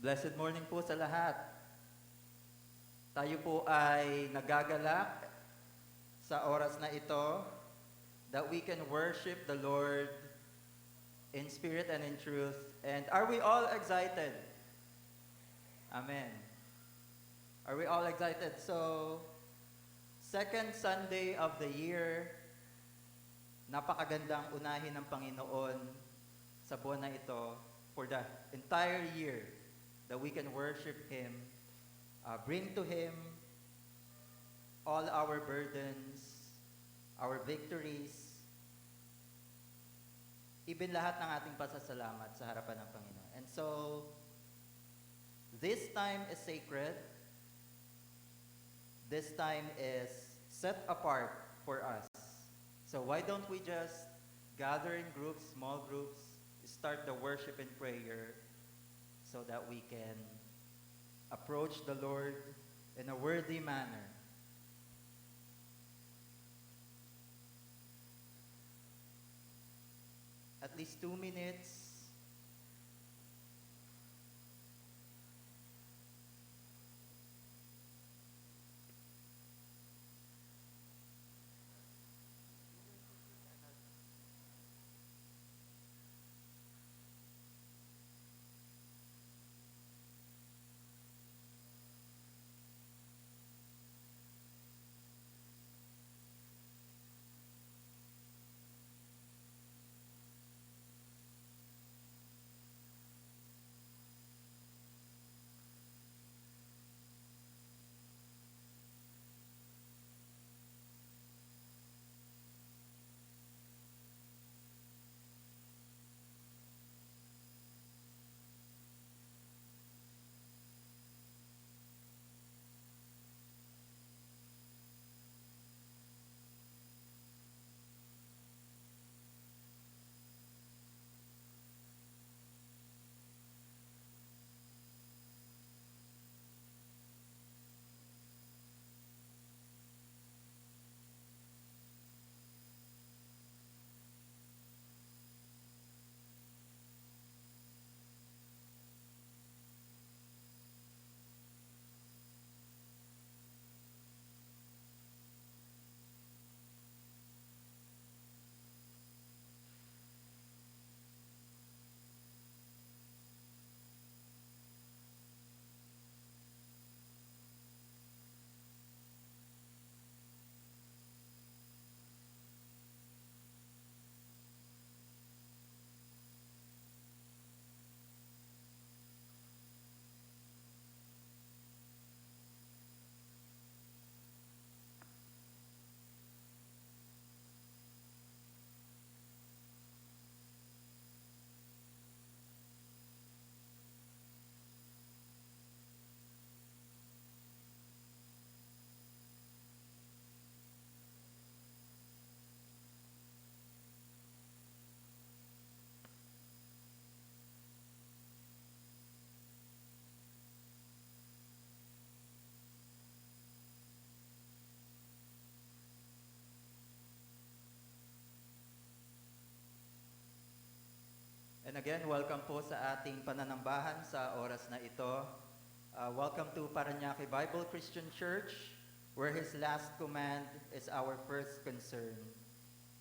Blessed morning po sa lahat. Tayo po ay nagagalak sa oras na ito that we can worship the Lord in spirit and in truth. And are we all excited? Amen. Are we all excited? So, second Sunday of the year, napakagandang unahin ng Panginoon sa buwan na ito for the entire year that we can worship Him, bring to Him all our burdens, our victories, even lahat ng ating pasasalamat sa harapan ng Panginoon. And so, this time is sacred. This time is set apart for us. So why don't we just gather in groups, small groups, start the worship and prayer so that we can approach the Lord in a worthy manner. At least 2 minutes. And again, welcome po sa ating pananambahan sa oras na ito. Welcome to Parañaque Bible Christian Church, where His last command is our first concern.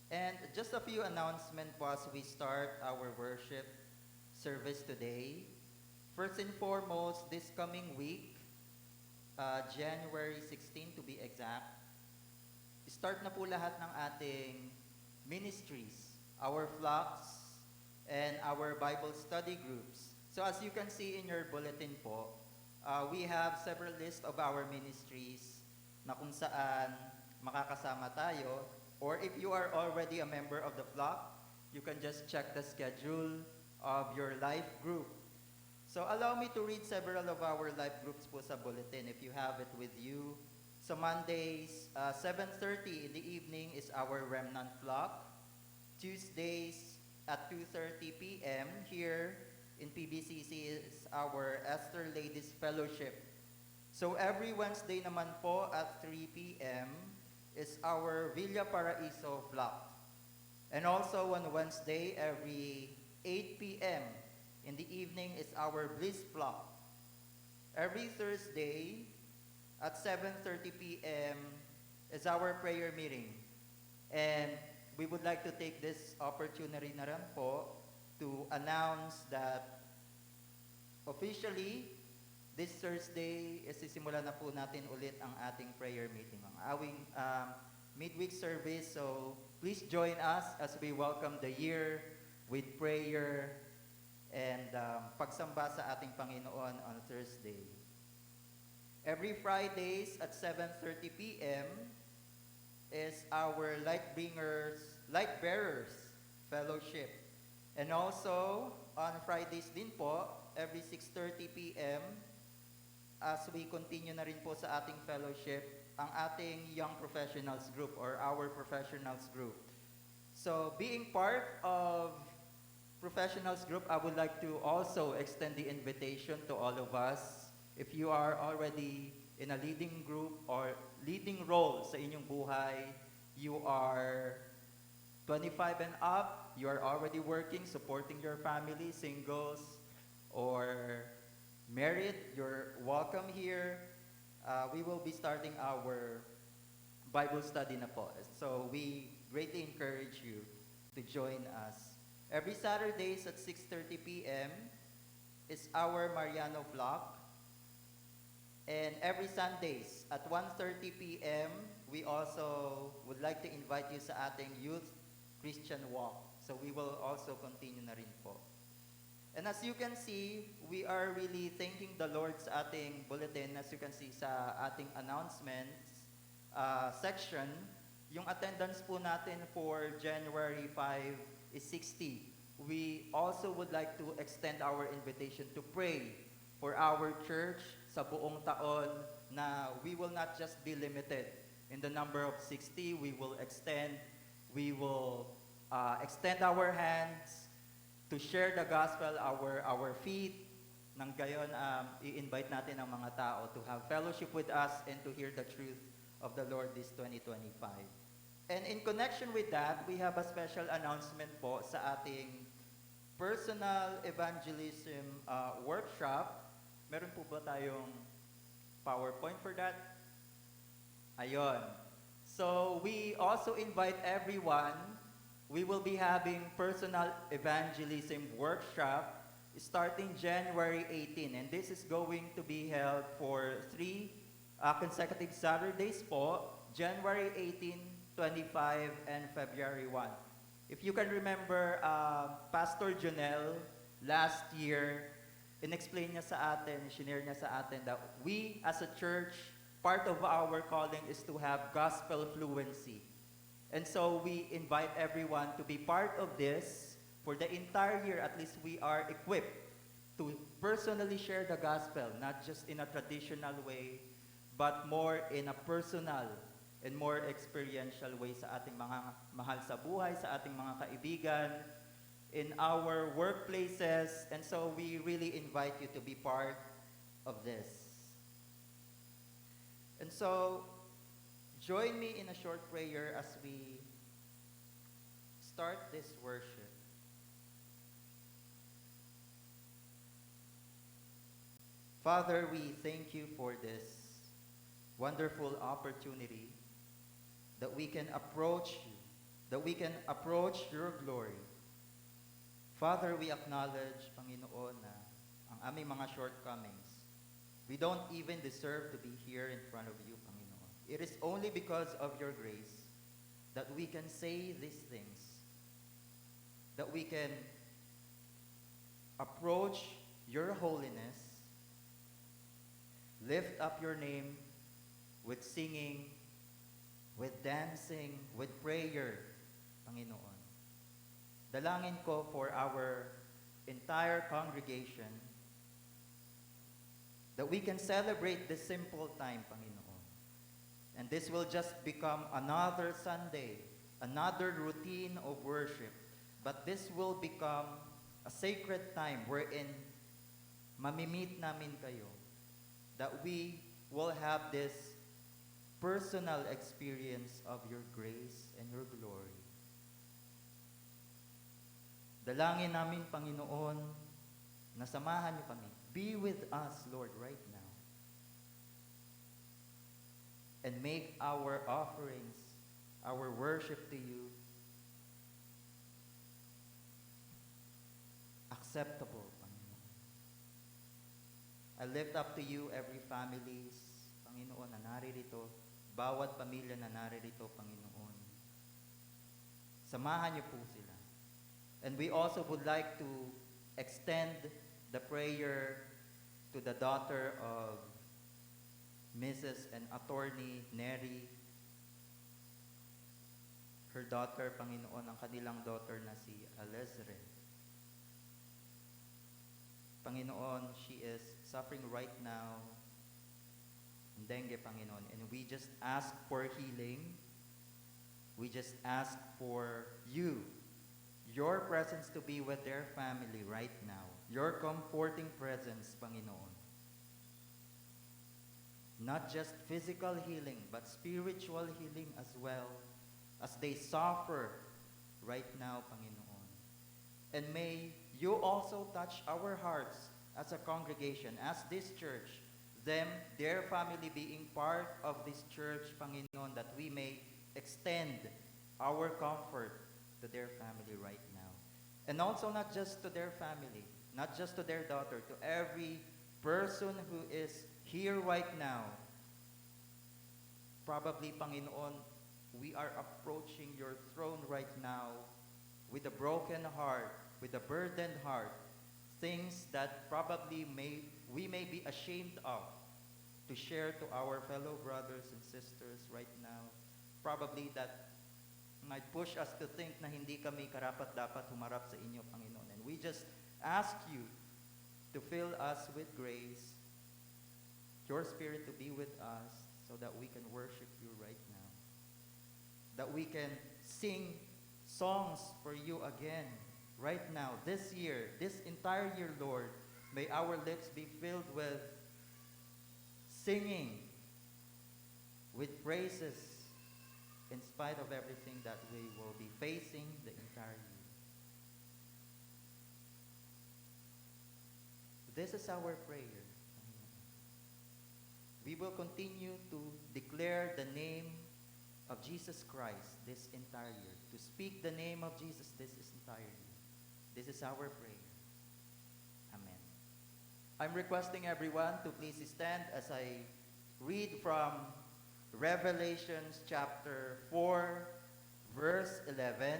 And just a few announcements po as we start our worship service today. First and foremost, this coming week, January 16 to be exact, start na po lahat ng ating ministries, our flocks, and our Bible study groups. So as you can see in your bulletin po, we have several lists of our ministries na kung saan makakasama tayo. Or if you are already a member of the flock, you can just check the schedule of your life group. So allow me to read several of our life groups po sa bulletin if you have it with you. So Mondays, 7:30 in the evening is our remnant flock. Tuesdays, at 2:30 p.m. here in PBCC is our Esther Ladies Fellowship. So every Wednesday naman po at 3 p.m. is our Villa Paraiso flock. And also on Wednesday, every 8 p.m. in the evening is our Bliss flock. Every Thursday at 7:30 p.m. is our prayer meeting. And we would like to take this opportunity na rin po to announce that officially, this Thursday, isisimula na po natin ulit ang ating prayer meeting, ang awing midweek service. So please join us as we welcome the year with prayer and pagsamba sa ating Panginoon on Thursday. Every Fridays at 7:30 p.m. is our Light Bearers Fellowship. And also, on Fridays din po, every 6:30 p.m., as we continue na rin po sa ating fellowship, ang ating Young Professionals Group or our Professionals Group. So, being part of Professionals Group, I would like to also extend the invitation to all of us. If you are already in a leading group or leading role sa inyong buhay, you are 25 and up, you are already working, supporting your family, singles, or married, you're welcome here. We will be starting our Bible study na po. So we greatly encourage you to join us. Every Saturdays at 6:30 p.m. is our Mariano Vlog. And every Sundays at 1:30 p.m., we also would like to invite you sa ating Youth Christian Walk. So we will also continue na rin po. And as you can see, we are really thanking the Lord sa ating bulletin. As you can see sa ating announcements section, yung attendance po natin for January 5 is 60. We also would like to extend our invitation to pray for our church sa buong taon na we will not just be limited in the number of 60. We will extend our hands to share the gospel, our feet. Nang gayon, i-invite natin ang mga tao to have fellowship with us and to hear the truth of the Lord this 2025. And in connection with that, we have a special announcement po sa ating personal evangelism workshop. Meron po ba tayong PowerPoint for that? Ayun. So we also invite everyone. We will be having personal evangelism workshop starting January 18. And this is going to be held for 3 consecutive Saturdays po, January 18, 25, and February 1. If you can remember, Pastor Jonel last year, in-explain niya sa atin, shinare niya sa atin that we as a church, part of our calling is to have gospel fluency. And so we invite everyone to be part of this. For the entire year, at least we are equipped to personally share the gospel, not just in a traditional way, but more in a personal and more experiential way sa ating mga mahal sa buhay, sa ating mga kaibigan, in our workplaces. And so we really invite you to be part of this. And so, join me in a short prayer as we start this worship. Father, we thank you for this wonderful opportunity that we can approach you, that we can approach your glory. Father, we acknowledge, Panginoon, na ang aming mga shortcomings. We don't even deserve to be here in front of you, Panginoon. It is only because of your grace that we can say these things, that we can approach your holiness, lift up your name with singing, with dancing, with prayer, Panginoon. Dalangin ko for our entire congregation that we can celebrate this simple time, Panginoon. And this will just become another Sunday, another routine of worship. But this will become a sacred time wherein mamimit namin kayo. That we will have this personal experience of your grace and your glory. Dalangin namin, Panginoon, na samahan niyo kami. Be with us, Lord, right now. and make our offerings, our worship to you, acceptable, Panginoon. I lift up to you every families, Panginoon, na naririto, bawat pamilya na naririto, Panginoon. Samahan niyo po sila. And we also would like to extend the prayer to the daughter of Mrs. and Attorney Neri. Her daughter, Panginoon, ang kanilang daughter na si Alezre. Panginoon, she is suffering right now in dengue, Panginoon. And we just ask for healing. We just ask for you, your presence to be with their family right now. Your comforting presence, Panginoon. Not just physical healing, but spiritual healing as well, as they suffer right now, Panginoon. And may you also touch our hearts as a congregation, as this church, them, their family being part of this church, Panginoon, that we may extend our comfort to their family right now. And also not just to their family, not just to their daughter, to every person who is here right now. Probably, Panginoon, we are approaching your throne right now with a broken heart, with a burdened heart, things that probably we may be ashamed of to share to our fellow brothers and sisters right now. Probably that might push us to think na hindi kami karapat-dapat humarap sa inyo, Panginoon. And we just ask you to fill us with grace, your Spirit to be with us, so that we can worship you right now. That we can sing songs for you again right now. This year, this entire year, Lord, may our lips be filled with singing, with praises, in spite of everything that we will be facing the entire year. This is our prayer. We will continue to declare the name of Jesus Christ this entire year, to speak the name of Jesus this entire year. This is our prayer. Amen. I'm requesting everyone to please stand as I read from Revelations chapter 4, verse 11.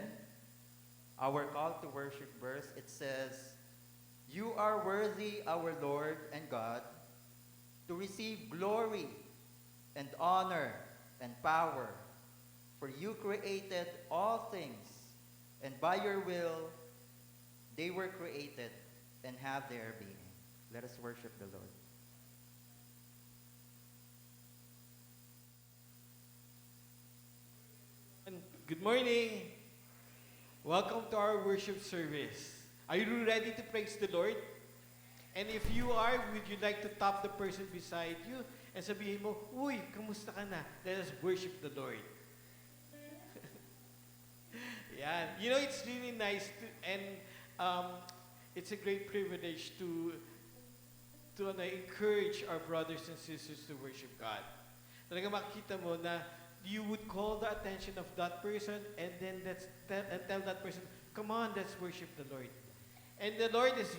Our call to worship verse, it says, "You are worthy, our Lord and God, to receive glory and honor and power, for you created all things, and by your will they were created and have their being." Let us worship the Lord. Good morning. Welcome to our worship service. Are you ready to praise the Lord? And if you are, would you like to tap the person beside you and sabihin mo, "Uy, kamusta ka na? Let us worship the Lord." Yeah, you know, it's really nice to, and it's a great privilege to encourage our brothers and sisters to worship God. Talaga makikita mo na you would call the attention of that person and then tell that person, "Come on, let's worship the Lord." And the Lord is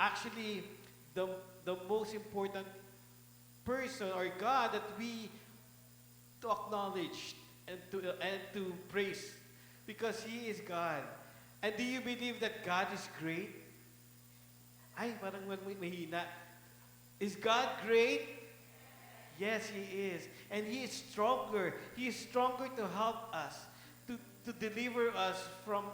actually the most important person or God that we to acknowledge and to praise, because He is God. And do you believe that God is great? Ay, parang mahina. Is God great? Yes, He is. And He is stronger. He is stronger to help us, to deliver us from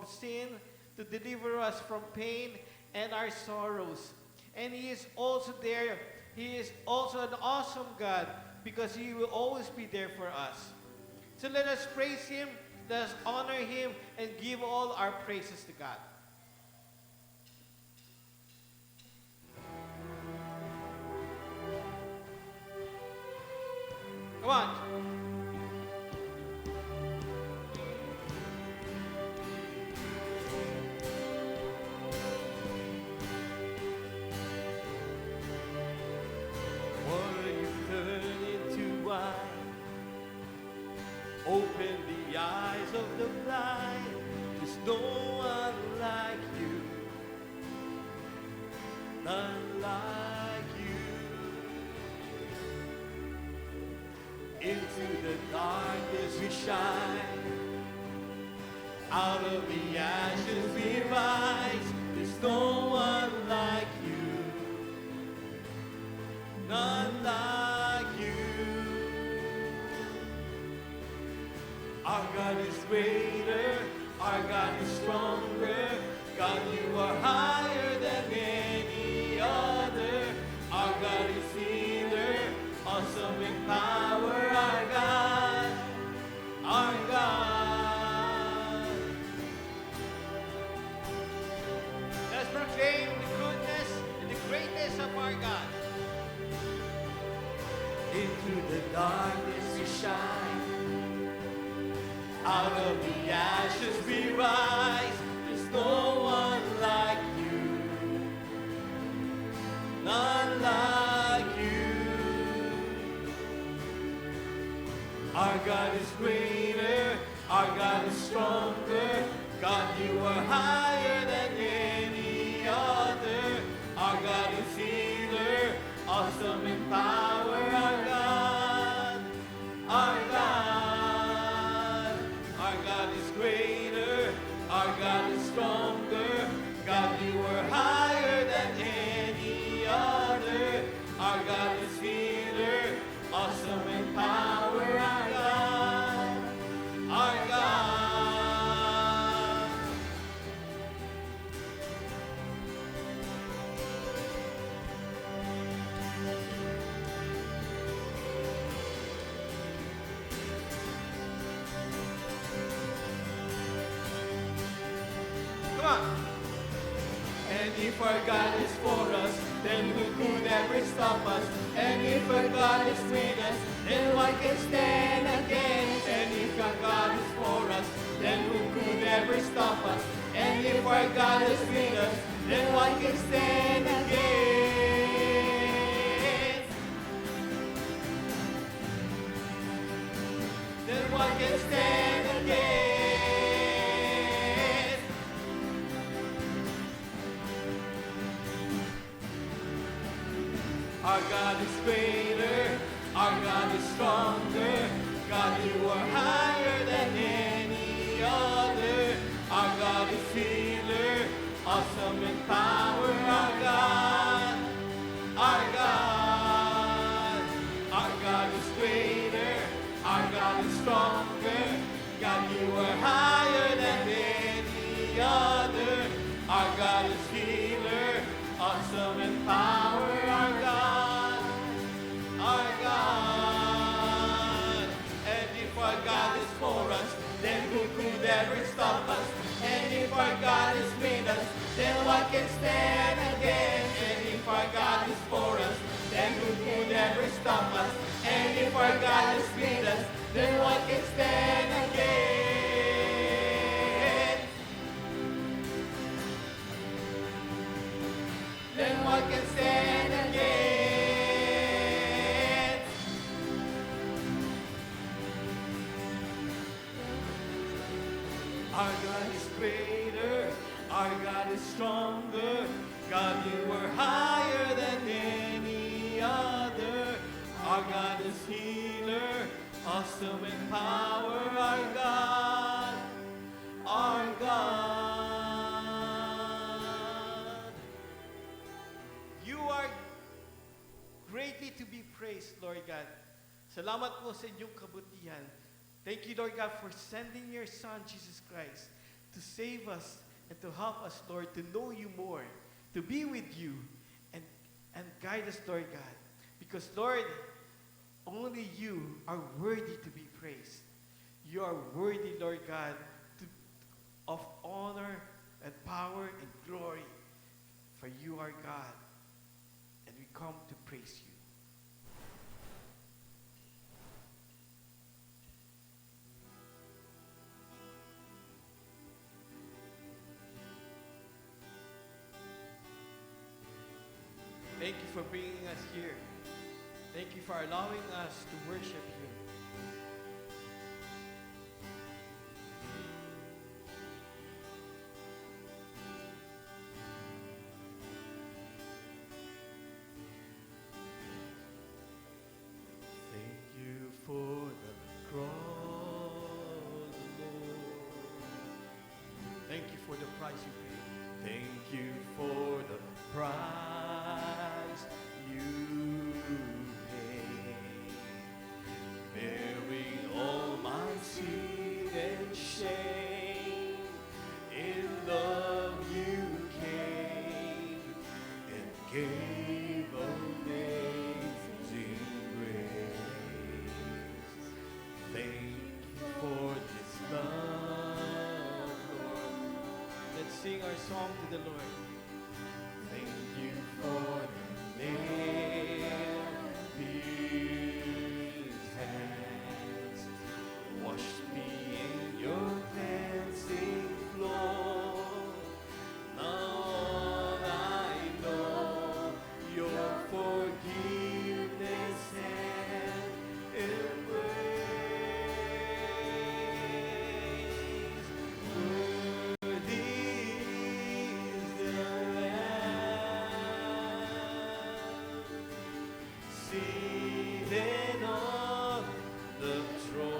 sin, to deliver us from pain and our sorrows. And He is also there. He is also an awesome God, because He will always be there for us. So let us praise Him, let us honor Him, and give all our praises to God. Come on. What you've done light. There's no one like you. None like you. Into the darkness we shine. Out of the ashes we rise. There's no one like you. None like you. Our God is greater. Our God is stronger. God, you are higher than any other. Our God is healer, awesome in power. Our God, our God. Let's proclaim the goodness and the greatness of our God. Into the darkness we shine. Out of the ashes we rise. There's no one like you. None like you. Our God is greater. Our God is stronger. God, you are higher than any other. Our God is healer, awesome in power. Our God, our God, our God is greater. Our God is stronger. God, you are higher than any other. Our God is healer, awesome in power. Our God, our God. Come on. And if our God is for us, then who could ever stop us? And if our God is with us, then what can stand against? And if our God is for us, then who could ever stop us? And if our God is with us, then what can stand against? Then what can stand against? Our God is greater, our God is stronger. God, you are higher than any other. Our God is healer, awesome in power. Our God, our God, our God is greater, our God is stronger. God, you are higher than any other. Our God is healer, awesome in power. Our God, our God. And if our God is for us, then who could ever stop us? And if our God is with us, then what can stand against? And if our God is for us, then who could ever stop us? And if our God is with us, then what can stand against? Then what can stand against? Our God is greater, our God is stronger. God, you are higher than any other. Our God is healer, awesome in power. Our God, our God. You are greatly to be praised, Lord God. Salamat po sa inyong kabutihan. Thank you, Lord God, for sending your Son, Jesus Christ, to save us and to help us, Lord, to know you more, to be with you, and guide us, Lord God. Because, Lord, only you are worthy to be praised. You are worthy, Lord God, of honor and power and glory. For you are God, and we come to praise you. Thank you for bringing us here. Thank you for allowing us to worship you. price you paid. Thank you for the price you paid, bearing all my sin and shame. In love you came and gave amazing grace. Thank you for this love, Lord. Let's sing our song to the Lord. Thank you for the nail-pierced hands. Wash me in your cleansing flow. Now I know your forgiveness and embrace. Worthy is the Lamb, seated on the throne.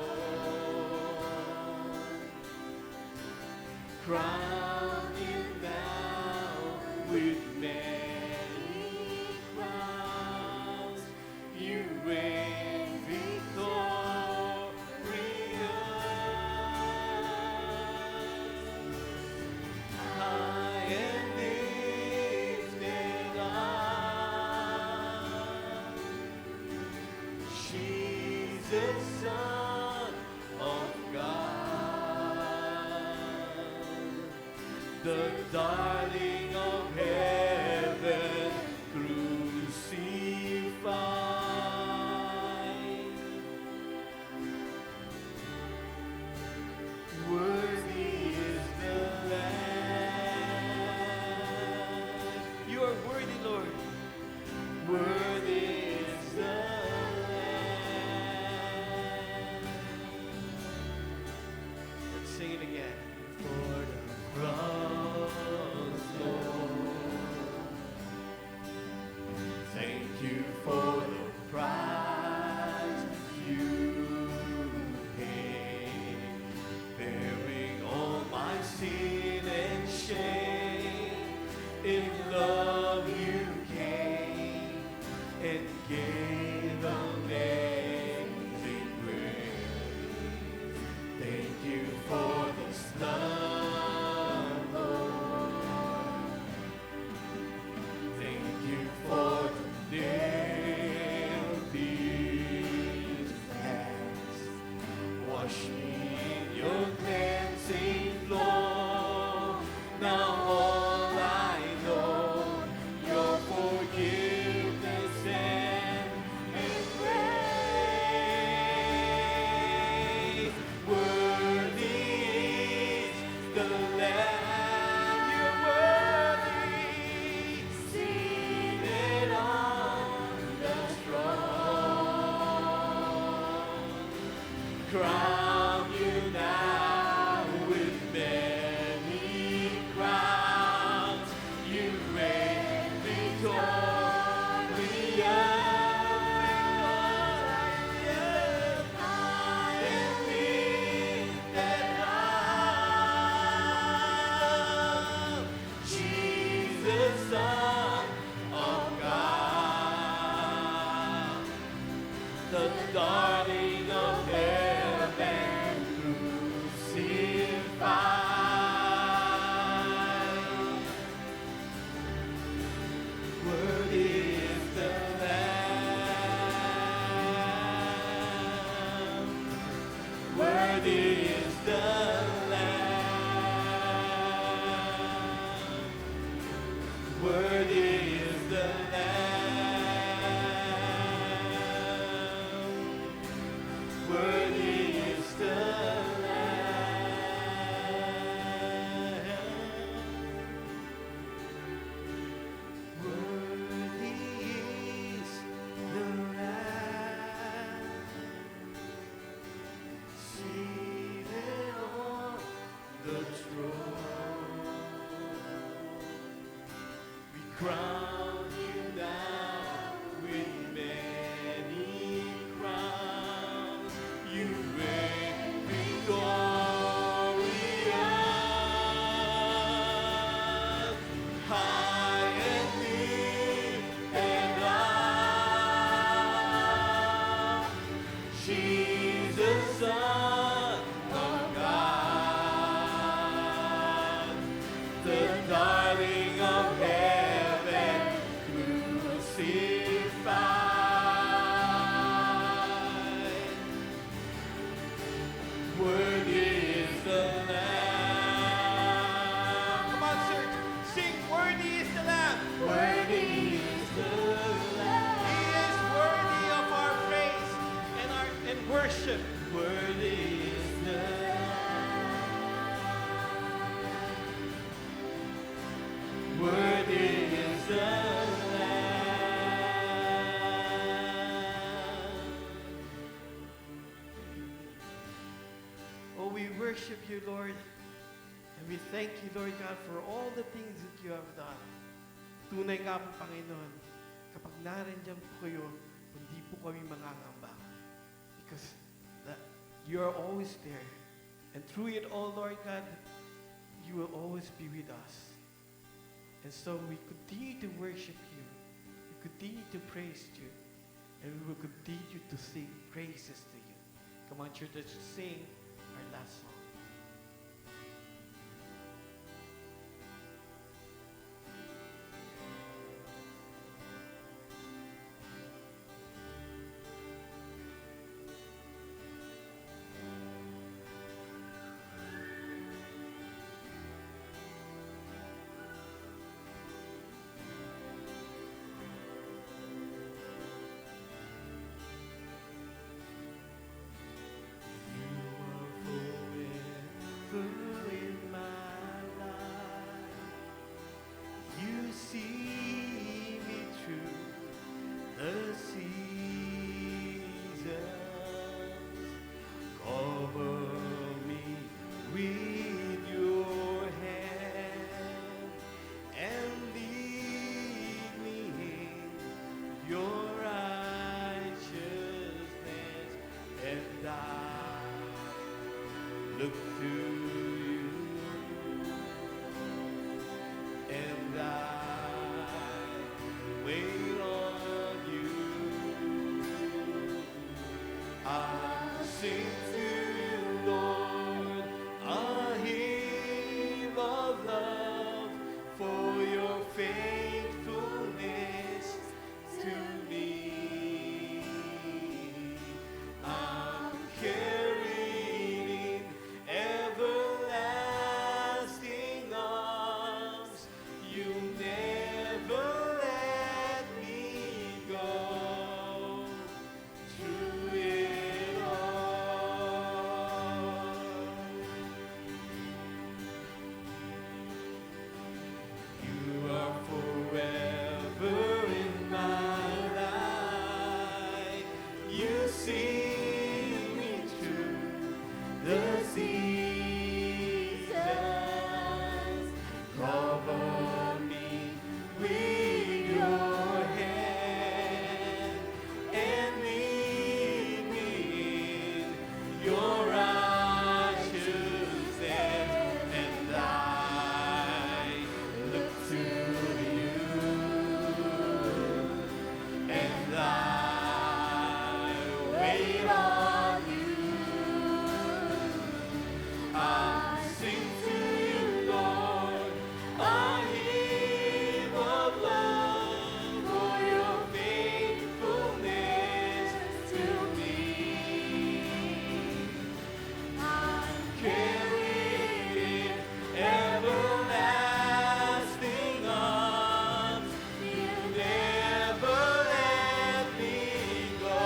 Crown you now with many crowns. You reign victorious. High and lifted up, Jesus, Son of God, the darling of heaven, crucified. Worthy is the Lamb. You are worthy, Lord. Worthy is the Lamb. Let's sing it again. For the cross, Lord. Thank you for the price you paid, bearing all my sin and shame. In love you came and gave amazing grace. Thank you for this love, Lord. Thank you for the nail-pierced hands. Wash me in your cleansing flow. Now all I know, your forgiveness and embrace. Worthy is the Lamb, you're worthy, seated on the throne. Crown you now with many crowns. You reign victorious. High and lifted up, Jesus, Son of God, the darling of heaven, crucified. Worthy is the Lamb. Worthy is the Lamb. Worthy is the Lamb. Worthy is the Lamb. Worthy is the Lamb, seated on the throne. We crown you now with many crowns. You reign victorious. worship you, Lord. And we thank you, Lord God, for all the things that you have done. Tunay nga po, Panginoon, kapag narandyan po kayo, hindi po kami mangangamba. Because you are always there. And through it all, Lord God, you will always be with us. And so we continue to worship you. We continue to praise you. And we will continue to sing praises to you. Come on, church, let's sing our last song. Look to you, and I wait on you. I sing to you, Lord, a hymn of love for your faithfulness to me. I'm carried in everlasting arms. You never let me go. Through it all, you are forever in my life. You see me through the seasons. Cover me with your hand and lead me in your righteousness, and I look to you, and I wait on you. I sing to you, Lord, a hymn of love for your faithfulness to me. I'm carried in everlasting arms. You never let me go.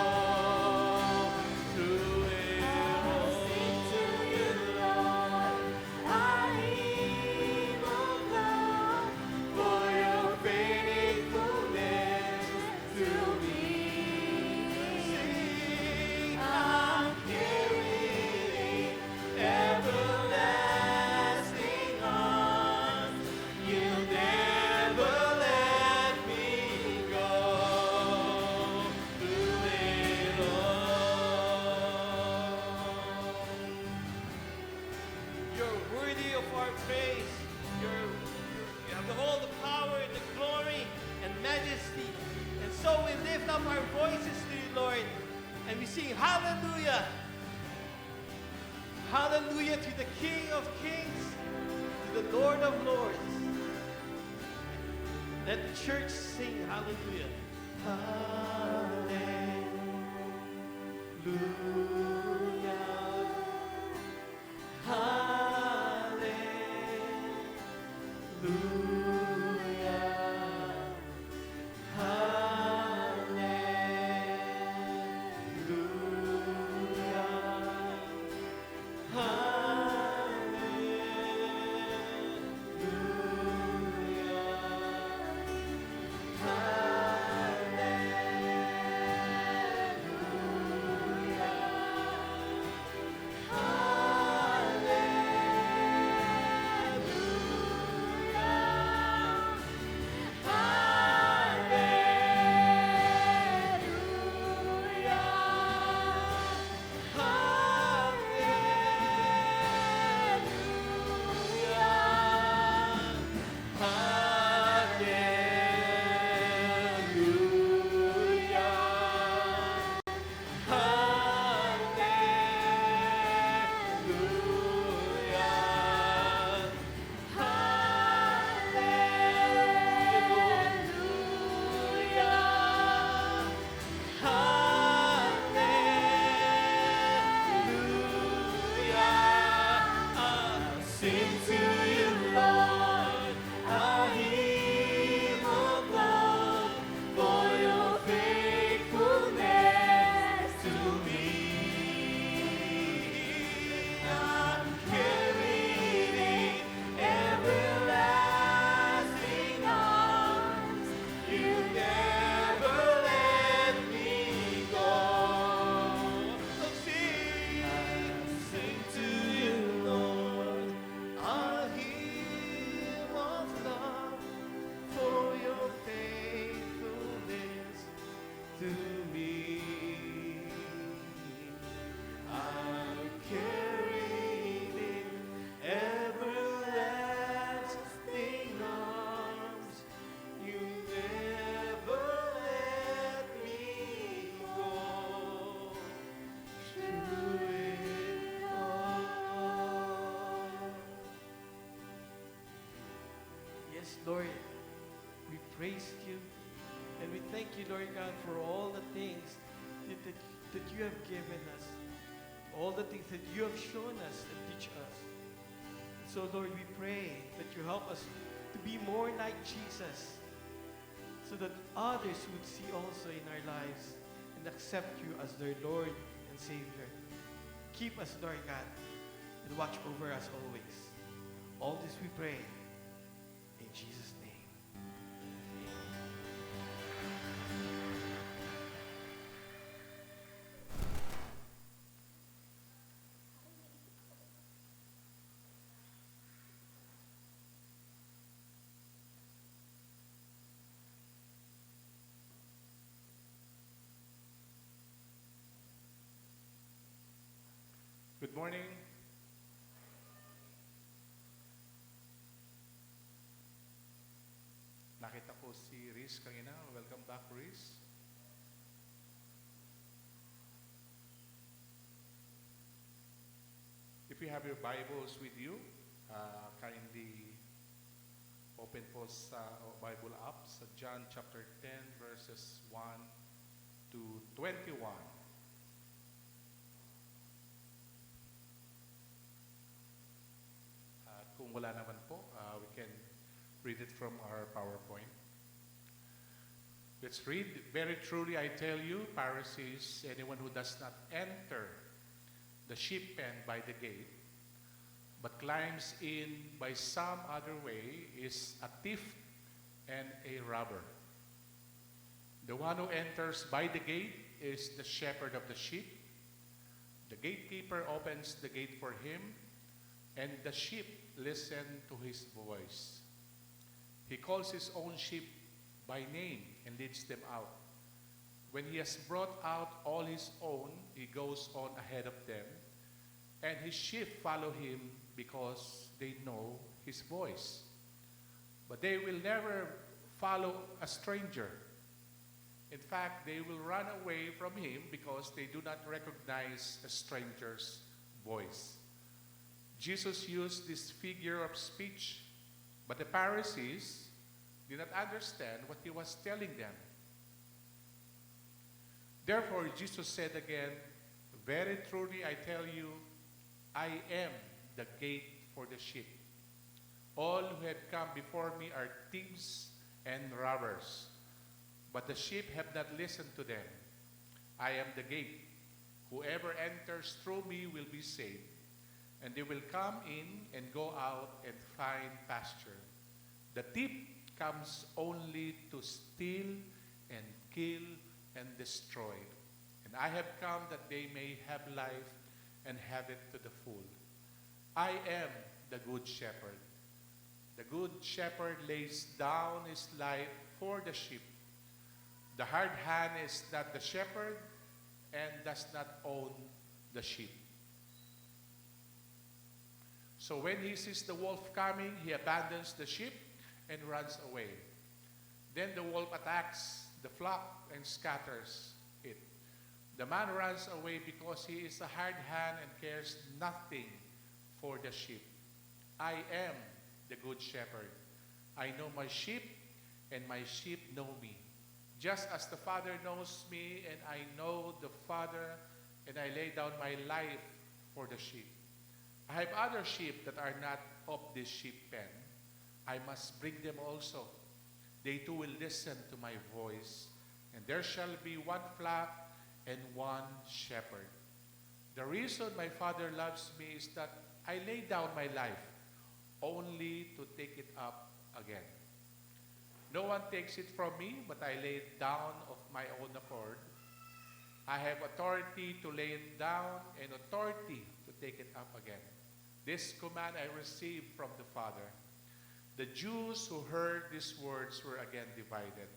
Through it all, sing to you, Lord, a hymn of love for your faithfulness to me. Sing, I'm carried in everlasting arms. You never let me go. Through it all, you're worthy of our praise. You have all the power and the glory and majesty. And so we lift up our voices to you, Lord, and we sing hallelujah. Hallelujah to the King of Kings, to the Lord of Lords. Let the church sing hallelujah. Yes, Lord, we praise you and we thank you, Lord God, for all the things that you have given us, all the things that you have shown us and teach us. So, Lord, we pray that you help us to be more like Jesus so that others would see also in our lives and accept you as their Lord and Savior. Keep us, Lord God, and watch over us always. All this we pray in Jesus' name. Good morning. Nakita ko si Riz kanina. Welcome back, Riz. If you have your Bibles with you, kindly open po sa Bible app sa John chapter 10 verses 1 to 21. Kung wala naman po, we can read it from our PowerPoint. Let's read. Very truly I tell you, Pharisees, anyone who does not enter the sheep pen by the gate, but climbs in by some other way, is a thief and a robber. The one who enters by the gate is the shepherd of the sheep. The gatekeeper opens the gate for him, and the sheep listen to his voice. He calls his own sheep by name and leads them out. When he has brought out all his own, he goes on ahead of them, and his sheep follow him because they know his voice. But they will never follow a stranger. In fact, they will run away from him because they do not recognize a stranger's voice. Jesus used this figure of speech, but the Pharisees did not understand what he was telling them. Therefore, Jesus said again, very truly I tell you, I am the gate for the sheep. All who have come before me are thieves and robbers, but the sheep have not listened to them. I am the gate. Whoever enters through me will be saved, and they will come in and go out and find pasture. The thief comes only to steal and kill and destroy. And I have come that they may have life and have it to the full. I am the good shepherd. The good shepherd lays down his life for the sheep. The hard hand is not the shepherd and does not own the sheep. So when he sees the wolf coming, he abandons the sheep and runs away. Then the wolf attacks the flock and scatters it. The man runs away because he is a hard hand and cares nothing for the sheep. I am the good shepherd. I know my sheep, and my sheep know me. Just as the Father knows me, and I know the Father, and I lay down my life for the sheep. I have other sheep that are not of this sheep pen. I must bring them also. They too will listen to my voice, and there shall be one flock and one shepherd. The reason my Father loves me is that I lay down my life only to take it up again. No one takes it from me, but I lay it down of my own accord. I have authority to lay it down and authority to take it up again. This command I received from the Father. The Jews who heard these words were again divided.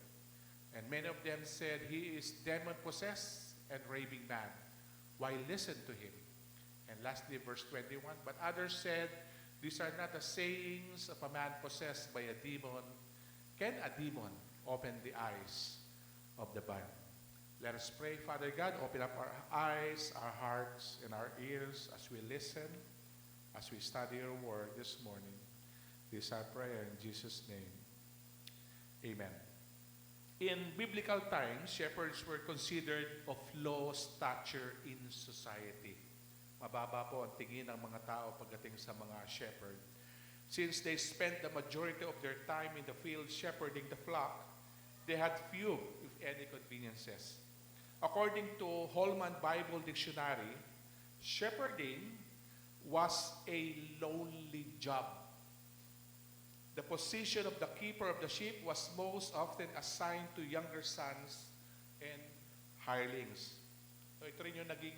And many of them said, he is demon-possessed and raving mad. Why listen to him? And lastly, verse 21, but others said, these are not the sayings of a man possessed by a demon. Can a demon open the eyes of the blind? Let us pray. Father God, open up our eyes, our hearts, and our ears as we listen, as we study your word this morning. This is our prayer in Jesus' name. Amen. In biblical times, shepherds were considered of low stature in society. Mababa po ang tingin ng mga tao pagdating sa mga shepherd. Since they spent the majority of their time in the field shepherding the flock, they had few, if any, conveniences. According to Holman Bible Dictionary, shepherding was a lonely job. The position of the keeper of the sheep was most often assigned to younger sons and hirelings. So ito rin yung naging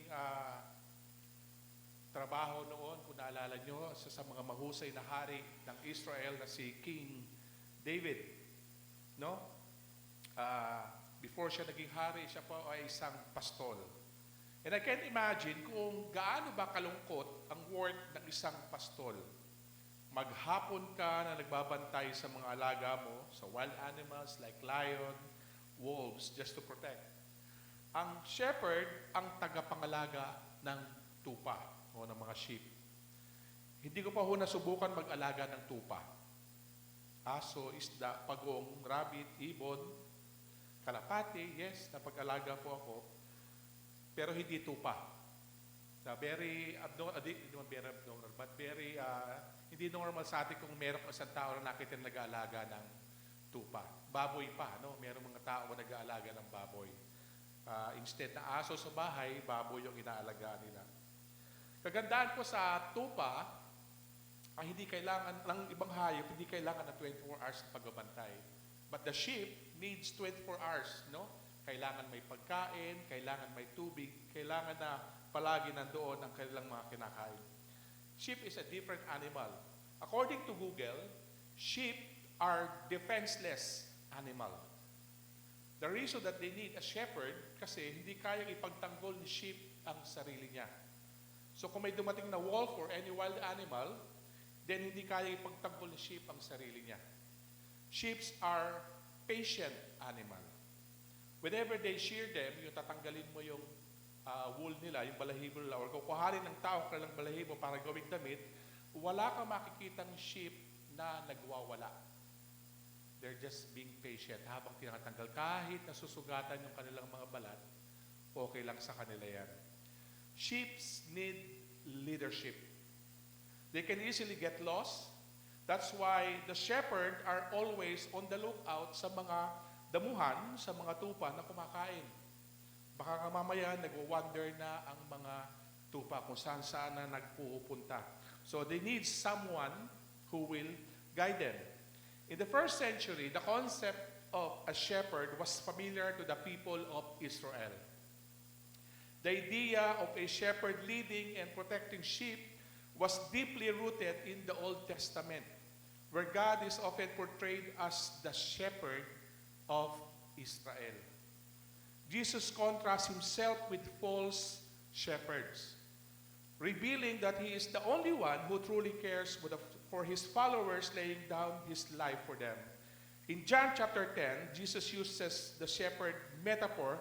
trabaho noon, kung naalala nyo, sa mga mahusay na hari ng Israel na si King David. No? Before siya naging hari, siya po ay isang pastol. And I can imagine kung gaano ba kalungkot ang work ng isang pastol. Maghapon ka na nagbabantay sa mga alaga mo, sa wild animals like lion, wolves, just to protect. Ang shepherd ang tagapangalaga ng tupa o ng mga sheep. Hindi ko pa ho nasubukan mag-alaga ng tupa. Aso, isda, pagong, rabbit, ibon, kalapati, yes, napag-alaga po ako. Pero hindi tupa. Very abnormal, but very hindi normal sa atin kung meron isang tao na nakita na nag-aalaga ng tupa. Baboy pa, no? Merong mga tao na nag-aalaga ng baboy. Instead na aso sa bahay, baboy yung inaalagaan nila. Kagandaan po sa tupa, ang hindi kailangan ng ibang hayop, hindi kailangan ng 24 hours na pagbabantay. But the sheep needs 24 hours, no? Kailangan may pagkain, kailangan may tubig, kailangan na palagi nandoon ang kanilang mga kinakain. Sheep is a different animal. According to Google, sheep are defenseless animal. The reason that they need a shepherd kasi hindi kayang ipagtanggol ni sheep ang sarili niya. So kung may dumating na wolf or any wild animal, then hindi kayang ipagtanggol ni sheep ang sarili niya. Sheep are patient animal. Whenever they shear them, yung tatanggalin mo yung wool nila, yung balahibo nila, or kukuhanin ng tao kanilang balahibo para gawing damit, wala kang makikitang sheep na nagwawala. They're just being patient. Habang tinatanggal, kahit nasusugatan yung kanilang mga balat, okay lang sa kanila yan. Sheep need leadership. They can easily get lost. That's why the shepherd are always on the lookout sa mga damuhan, sa mga tupa na kumakain. Baka nga mamaya nagwa-wonder na ang mga tupa kung saan na nagpupunta. So they need someone who will guide them. In the first century, the concept of a shepherd was familiar to the people of Israel. The idea of a shepherd leading and protecting sheep was deeply rooted in the Old Testament, where God is often portrayed as the shepherd of Israel. Jesus contrasts himself with false shepherds, revealing that he is the only one who truly cares for his followers, laying down his life for them. In John chapter 10, Jesus uses the shepherd metaphor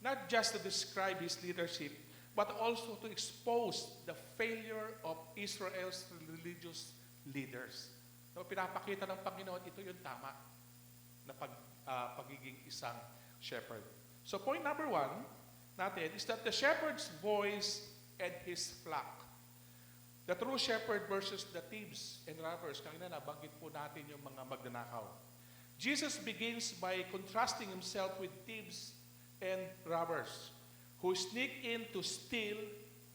not just to describe his leadership, but also to expose the failure of Israel's religious leaders. So, pinapakita ng Panginoon, ito yung tama na pagiging isang shepherd. So point number 1 natin is that the shepherd's voice and his flock. The true shepherd versus the thieves and robbers. Kanina nabanggit po natin yung mga magnanakaw. Jesus begins by contrasting himself with thieves and robbers who sneak in to steal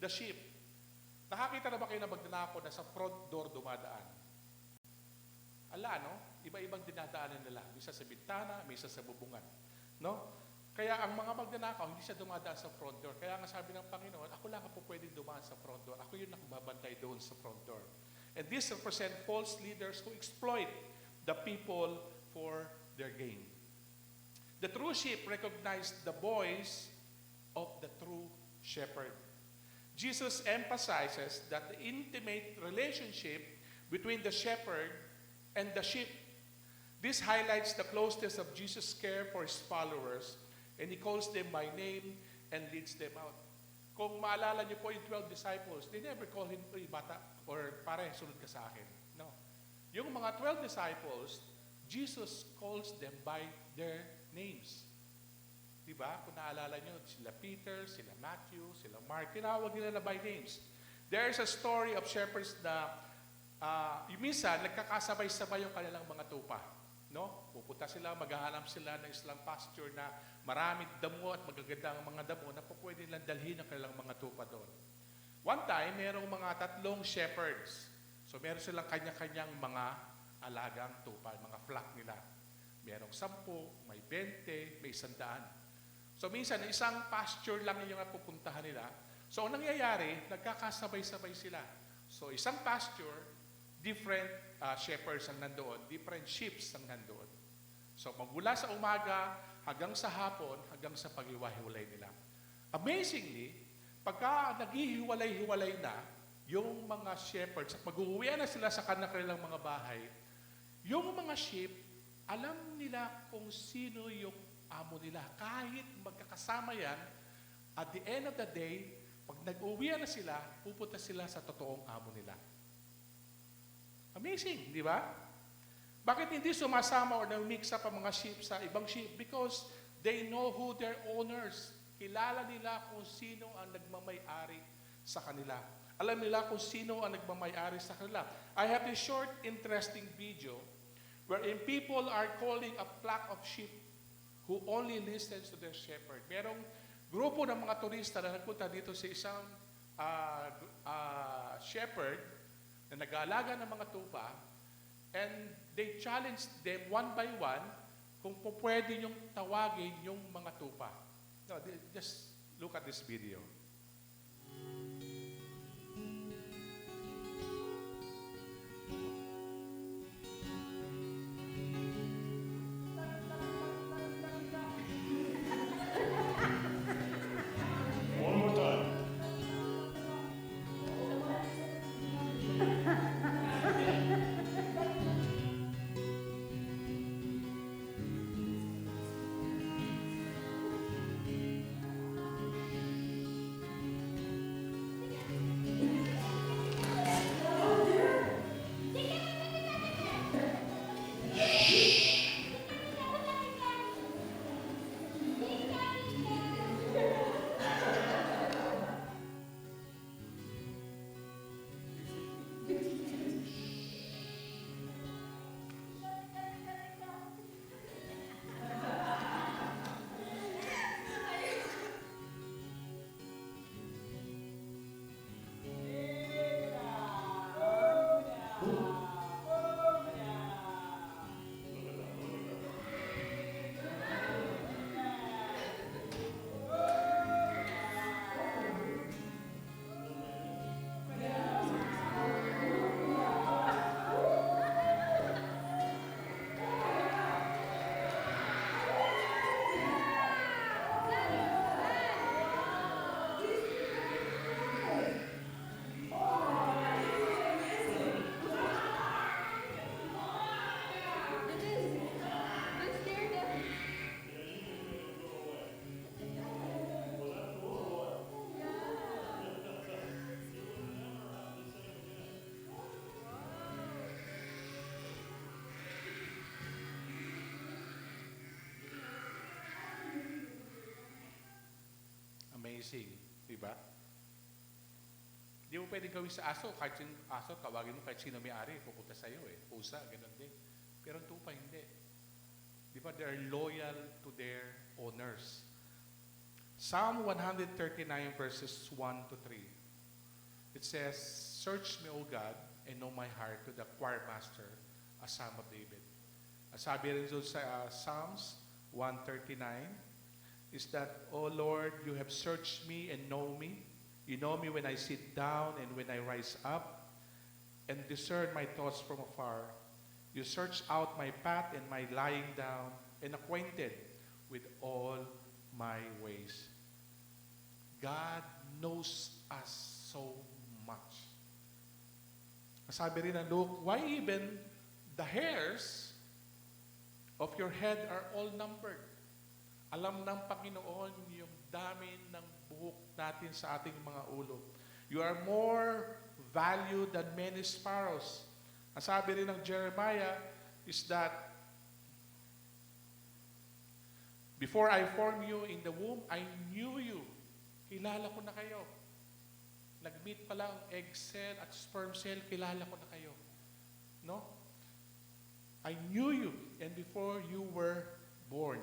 the sheep. Nakakita na ba kayo na magnanakaw na sa front door dumadaan? Ala, no? Iba-ibang dinadaanan nila. Misa sa bintana, misa sa bubungan. No? Kaya ang mga magnanakaw, hindi siya dumadaan sa front door. Kaya nga sabi ng Panginoon, ako lang po pwedeng dumaan sa front door. Ako yung nakababantay doon sa front door. And these represent false leaders who exploit the people for their gain. The true sheep recognize the voice of the true shepherd. Jesus emphasizes that the intimate relationship between the shepherd and the sheep. This highlights the closeness of Jesus' care for his followers, and he calls them by name and leads them out. Kung maalala niyo po yung 12 disciples, they never call him, bata, or pare, sunod ka sa akin. No. Yung mga mga 12 disciples, Jesus calls them by their names. Diba? Kung naalala nyo, sila Peter, sila Matthew, sila Mark, tinawag nila na by names. There is a story of shepherds na yung minsan, nagkakasabay-sabay yung kanilang mga tupa. No? Pupunta sila, maghahanap sila ng islang pasture na maraming damo at magaganda ang mga damo na po pwede nilang dalhin ang kanilang mga tupa doon. One time, merong mga 3 shepherds. So meron silang kanya-kanyang mga alagang tupa, mga flock nila. Merong 10, may 20, may 100. So minsan, isang pasture lang yung pupuntahan nila. So ang nangyayari, nagkakasabay-sabay sila. So isang pasture, different shepherds ang nandoon, different sheep ang nandoon. So magmula sa umaga, hanggang sa hapon, hanggang sa pag-iwahiwalay nila. Amazingly, pagka naghihiwalay-hiwalay na, yung mga shepherds, at mag-uwian na sila sa kanilang mga bahay, yung mga sheep, alam nila kung sino yung amo nila. Kahit magkakasama yan, at the end of the day, pag nag-uwian na sila, pupunta sila sa totoong amo nila. Amazing, di ba? Bakit hindi sumasama o na-mix up ang mga sheep sa ibang sheep? Because they know who their owners. Kilala nila kung sino ang nagmamay-ari sa kanila. Alam nila kung sino ang nagmamay-ari sa kanila. I have this short, interesting video wherein people are calling a flock of sheep who only listens to their shepherd. Merong grupo ng mga turista na nagpunta dito sa isang shepherd na nag-aalaga ng mga tupa, and they challenged them one by one kung pwede yung tawagin yung mga tupa. No, just look at this video. One more time. Amazing, di ba? Di mo pwedeng gawin sa aso, kahit yung aso, tawagin mo kahit sino may-ari, pupunta sa'yo eh. Pusa, ganun din. Pero ang tupa, hindi. Di ba? They are loyal to their owners. Psalm 139 verses 1 to 3. It says, "Search me, O God, and know my heart," to the choir master, a Psalm of David. Sabi rin doon sa Psalms 139, is that, "O Lord, you have searched me and know me. You know me when I sit down and when I rise up, and discern my thoughts from afar. You search out my path and my lying down, and acquainted with all my ways." God knows us so much. Sabi rin ng Luke, "Why even the hairs of your head are all numbered?" Alam ng Panginoon yung dami ng buhok natin sa ating mga ulo. You are more valued than many sparrows. Ang sabi rin ng Jeremiah is that, before I formed you in the womb, I knew you. Kilala ko na kayo. Nag-meet pa lang egg cell at sperm cell, kilala ko na kayo. No? I knew you, and before you were born.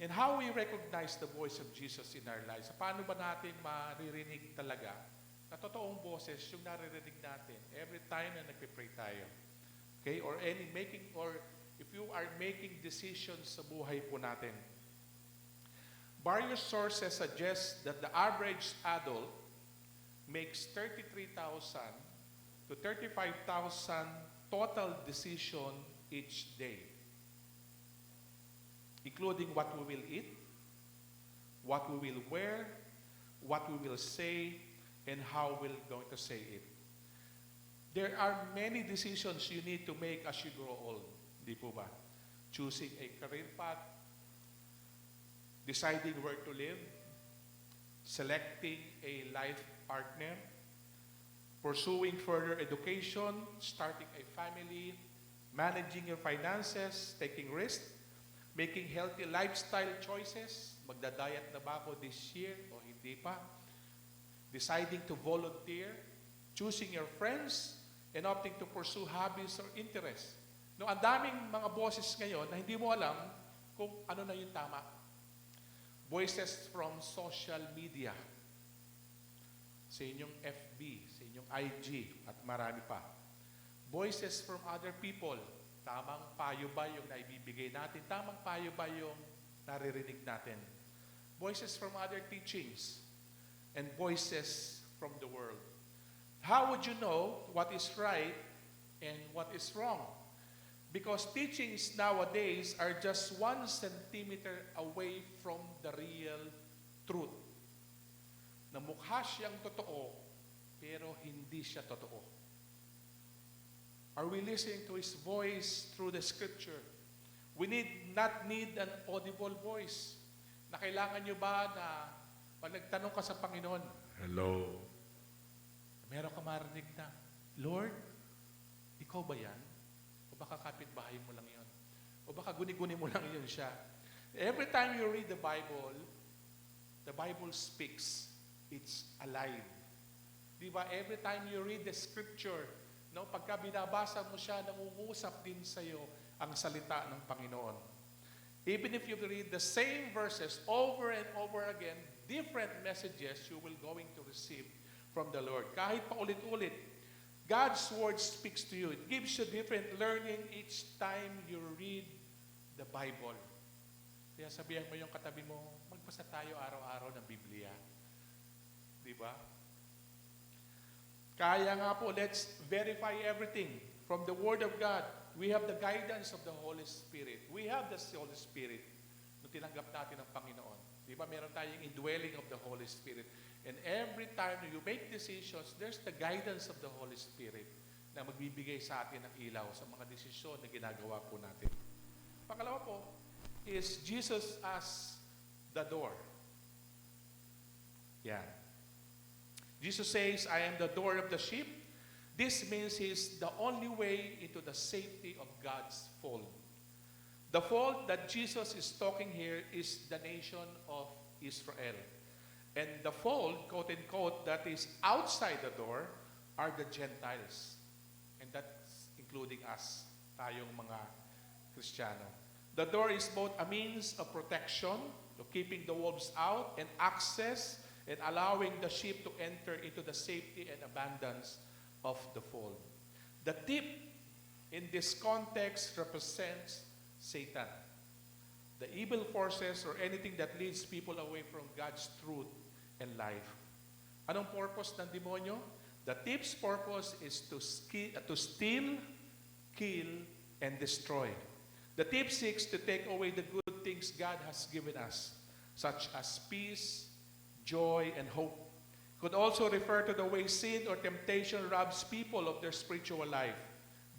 And how we recognize the voice of Jesus in our lives? Paano ba natin maririnig talaga na totoong boses yung naririnig natin every time na nagpipray tayo? Okay? Or if you are making decisions sa buhay po natin. Various sources suggest that the average adult makes 33,000 to 35,000 total decision each day, including what we will eat, what we will wear, what we will say, and how we're going to say it. There are many decisions you need to make as you grow old. Di po ba? Choosing a career path, deciding where to live, selecting a life partner, pursuing further education, starting a family, managing your finances, taking risks, making healthy lifestyle choices, magda-diet na ba ako this year o hindi pa, deciding to volunteer, choosing your friends, and opting to pursue hobbies or interests. No, ang daming mga boses ngayon na hindi mo alam kung ano na yung tama. Voices from social media, sa inyong FB, sa inyong IG, at marami pa. Voices from other people, tamang payo ba yung naibibigay natin? Tamang payo ba yung naririnig natin? Voices from other teachings, and voices from the world. How would you know what is right and what is wrong? Because teachings nowadays are just 1 centimeter away from the real truth. Na mukha siyang totoo, pero hindi siya totoo. Are we listening to His voice through the Scripture? We not need an audible voice. Na kailangan nyo ba na pag nagtanong ka sa Panginoon, hello, meron ka marinig na, Lord, ikaw ba yan? O baka kapitbahay mo lang yun? O baka guni-guni mo lang yun siya? Every time you read the Bible speaks. It's alive. Di ba? Every time you read the Scripture, no, pagka binabasa mo siya, nangungusap din sa iyo ang salita ng Panginoon. Even if you read the same verses over and over again, different messages you will going to receive from the Lord. Kahit pa ulit-ulit, God's Word speaks to you. It gives you different learning each time you read the Bible. Kaya sabihan mo yung katabi mo, magbasa tayo araw-araw ng Biblia. Di ba? Kaya nga po, let's verify everything from the Word of God. We have the guidance of the Holy Spirit. We have the Holy Spirit nung tinanggap natin ng Panginoon. Di ba? Meron tayong indwelling of the Holy Spirit. And every time you make decisions, there's the guidance of the Holy Spirit na magbibigay sa atin ng ilaw sa mga desisyon na ginagawa po natin. Pangalawa po is Jesus as the door. Yan. Jesus says, I am the door of the sheep. This means He's the only way into the safety of God's fold. The fold that Jesus is talking here is the nation of Israel. And the fold, quote-unquote, that is outside the door are the Gentiles. And that's including us, tayong mga Kristiyano. The door is both a means of protection, of keeping the wolves out, and access, and allowing the sheep to enter into the safety and abundance of the fold. The tip in this context represents Satan, the evil forces or anything that leads people away from God's truth and life. Anong purpose ng demonyo? The thief's purpose is to steal, kill, and destroy. The thief seeks to take away the good things God has given us, such as peace, joy, and hope. Could also refer to the way sin or temptation robs people of their spiritual life,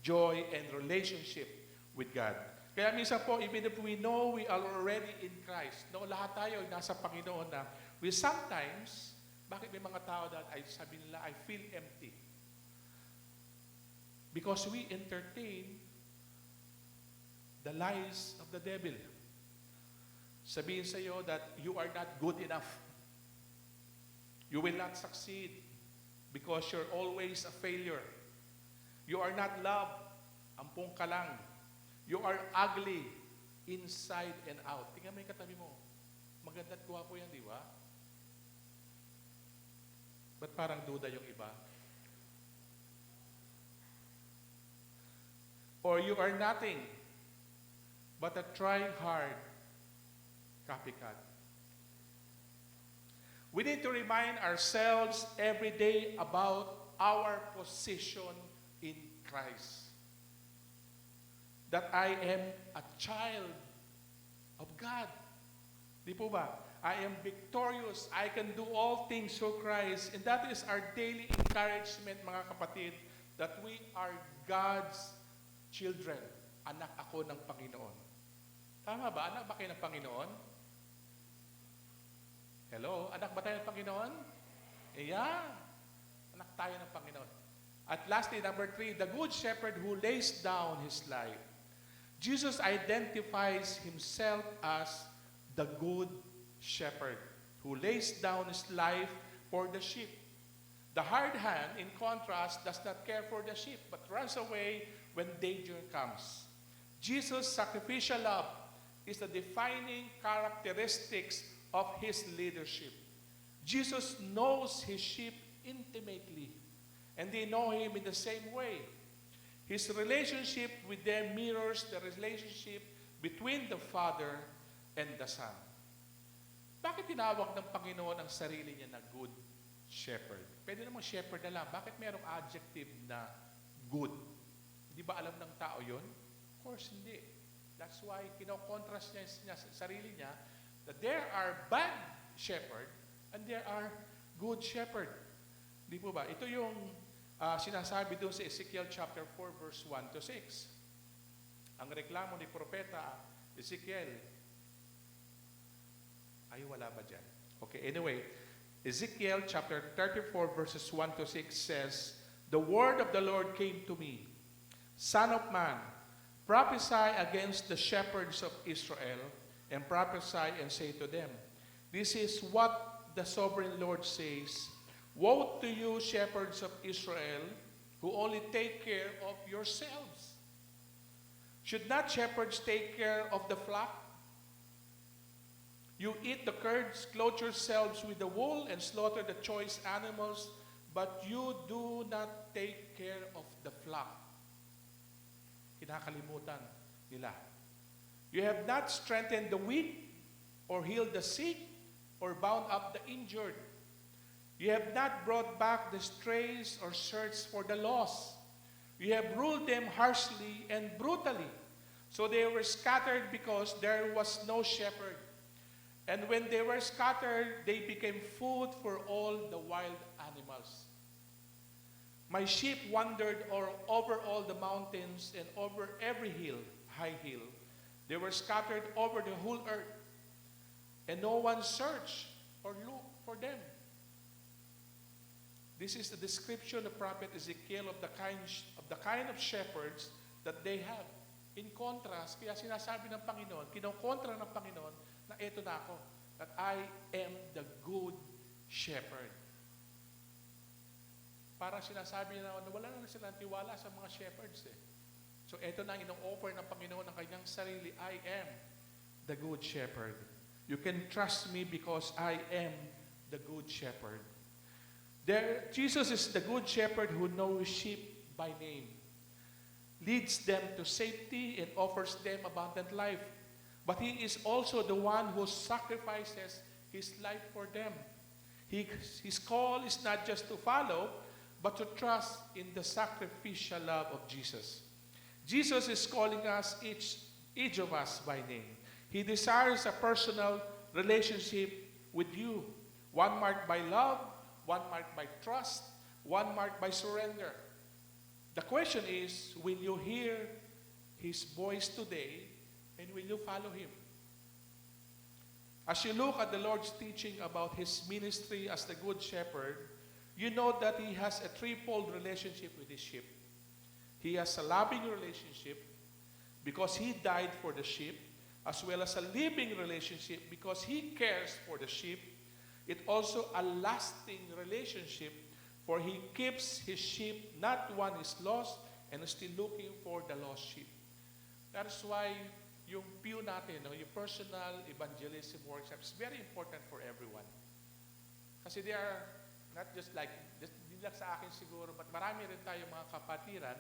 joy, and relationship with God. Kaya minsan po, even if we know we are already in Christ, no, lahat tayo ay nasa Panginoon na, we sometimes, bakit may mga tao that ay sabi nila, I feel empty. Because we entertain the lies of the devil. Sabihin sa iyo that you are not good enough. You will not succeed because you're always a failure. You are not loved. Ampung ka lang. You are ugly inside and out. Tingnan mo yung katabi mo. Maganda at gwapo yan, di ba? Ba't parang duda yung iba? Or you are nothing but a trying hard copycat. We need to remind ourselves every day about our position in Christ. That I am a child of God. Di po ba? I am victorious. I can do all things through Christ. And that is our daily encouragement, mga kapatid, that we are God's children. Anak ako ng Panginoon. Tama ba? Anak ba kayo ng Panginoon? Hello? Anak ba tayo ng Panginoon? Yeah. Anak tayo ng Panginoon. At lastly, number 3, the good shepherd who lays down his life. Jesus identifies himself as the good shepherd who lays down his life for the sheep. The hard hand, in contrast, does not care for the sheep, but runs away when danger comes. Jesus' sacrificial love is the defining characteristics of his leadership. Jesus knows his sheep intimately, and they know him in the same way. His relationship with them mirrors the relationship between the Father and the Son. Bakit tinawag ng Panginoon ang sarili niya na good shepherd? Pwede namang shepherd na lang. Bakit merong adjective na good? Hindi ba alam ng tao yon? Of course, hindi. That's why kino-contrast niya sa sarili niya that there are bad shepherd and there are good shepherd. Di po ba? Ito yung sinasabi doon sa Ezekiel chapter 4 verse 1 to 6. Ang reklamo ni Propeta Ezekiel, ay wala ba dyan? Okay, anyway, Ezekiel chapter 34 verses 1 to 6 says, "The word of the Lord came to me, Son of man, prophesy against the shepherds of Israel, and prophesy and say to them, this is what the sovereign Lord says, woe to you, shepherds of Israel, who only take care of yourselves. Should not shepherds take care of the flock? You eat the curds, clothe yourselves with the wool, and slaughter the choice animals, but you do not take care of the flock." Kinakalimutan nila. "You have not strengthened the weak, or healed the sick, or bound up the injured. You have not brought back the strays or searched for the lost. You have ruled them harshly and brutally. So they were scattered because there was no shepherd. And when they were scattered, they became food for all the wild animals. My sheep wandered over all the mountains and over every hill, high hill. They were scattered over the whole earth, and no one searched or looked for them." This is the description of prophet Ezekiel of the kind of shepherds that they have. In contrast, kaya sinasabi ng Panginoon, kinokontra ng Panginoon, na eto na ako, that I am the good shepherd. Para sinasabi na wala na silang tiwala sa mga shepherds eh. So eto na ang ino-offer ng Panginoon ng kanyang sarili, I am the good shepherd. You can trust me because I am the good shepherd. Jesus is the good shepherd who knows sheep by name, leads them to safety, and offers them abundant life. But he is also the one who sacrifices his life for them. His call is not just to follow, but to trust in the sacrificial love of Jesus. Jesus is calling us, each of us, by name. He desires a personal relationship with you, one marked by love, one marked by trust, one marked by surrender. The question is, will you hear his voice today, and will you follow him? As you look at the Lord's teaching about his ministry as the good shepherd, you know that he has a threefold relationship with his sheep. He has a loving relationship because He died for the sheep, as well as a living relationship because He cares for the sheep. It also a lasting relationship, for He keeps His sheep, not one is lost, and is still looking for the lost sheep. That's why yung pew natin, no, yung personal evangelism workshops, very important for everyone. Kasi they are not just like, hindi lang sa akin siguro, but marami rin tayo mga kapatiran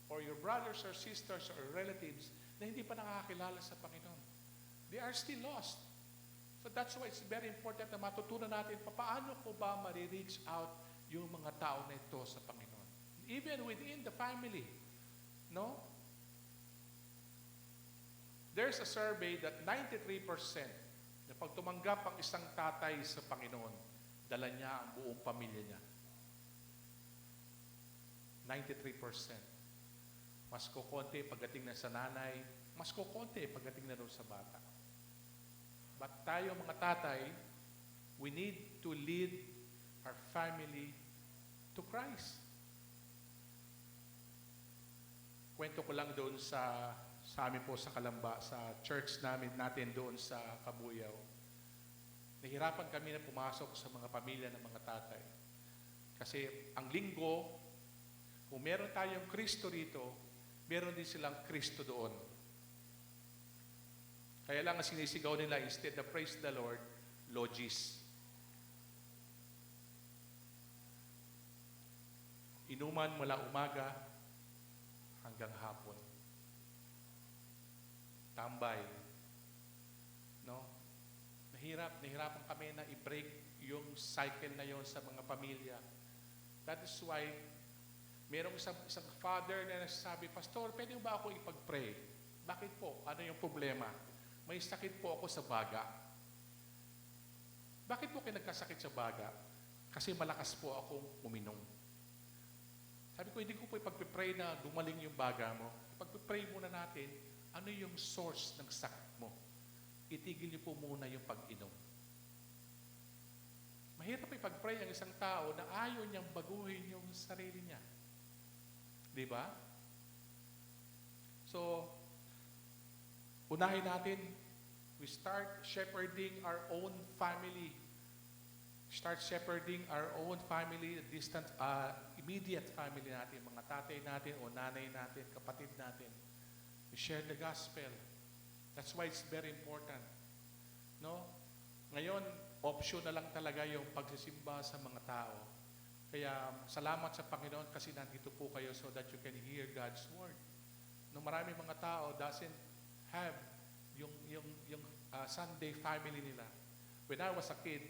or your brothers or sisters or relatives na hindi pa nakakakilala sa Panginoon. They are still lost. So that's why it's very important na matutunan natin paano ko ba ma-reach out yung mga tao na ito sa Panginoon. Even within the family. No? There's a survey that 93% na pag tumanggap ang isang tatay sa Panginoon, dala niya ang buong pamilya niya. 93%. Mas kukonti pagdating na sa nanay, mas kukonti pagdating na doon sa bata. But tayo mga tatay, we need to lead our family to Christ. Kwento ko lang doon sa amin po sa Kalamba, sa church natin doon sa Kabuyaw. Nahirapan kami na pumasok sa mga pamilya ng mga tatay. Kasi ang linggo, kung meron tayong Kristo rito, meron din silang Kristo doon. Kaya lang ang sinisigaw nila, instead of praise the Lord, logis. Inuman mula umaga hanggang hapon. Tambay. No? Nahirapan kami na i-break yung cycle na yon sa mga pamilya. That is why merong isang father na nagsasabi, Pastor, pwede ba ako ipag-pray? Bakit po? Ano yung problema? May sakit po ako sa baga. Bakit po kayo nagkasakit sa baga? Kasi malakas po akong uminom. Sabi ko, hindi ko po ipag-pray na dumaling yung baga mo. Ipag-pray muna natin, ano yung source ng sakit mo? Itigil niyo po muna yung pag-inom. Mahirap ipag-pray ang isang tao na ayaw niyang baguhin yung sarili niya. Di ba? So, unahin natin, we start shepherding our own family. Start shepherding our own family, distant, immediate family natin, mga tatay natin o nanay natin, kapatid natin. We share the gospel. That's why it's very important. No? Ngayon, option na lang talaga yung pagsisimba sa mga tao. Kaya salamat sa Panginoon kasi nandito po kayo so that you can hear God's word. No, marami mga tao doesn't have yung Sunday family nila. When I was a kid,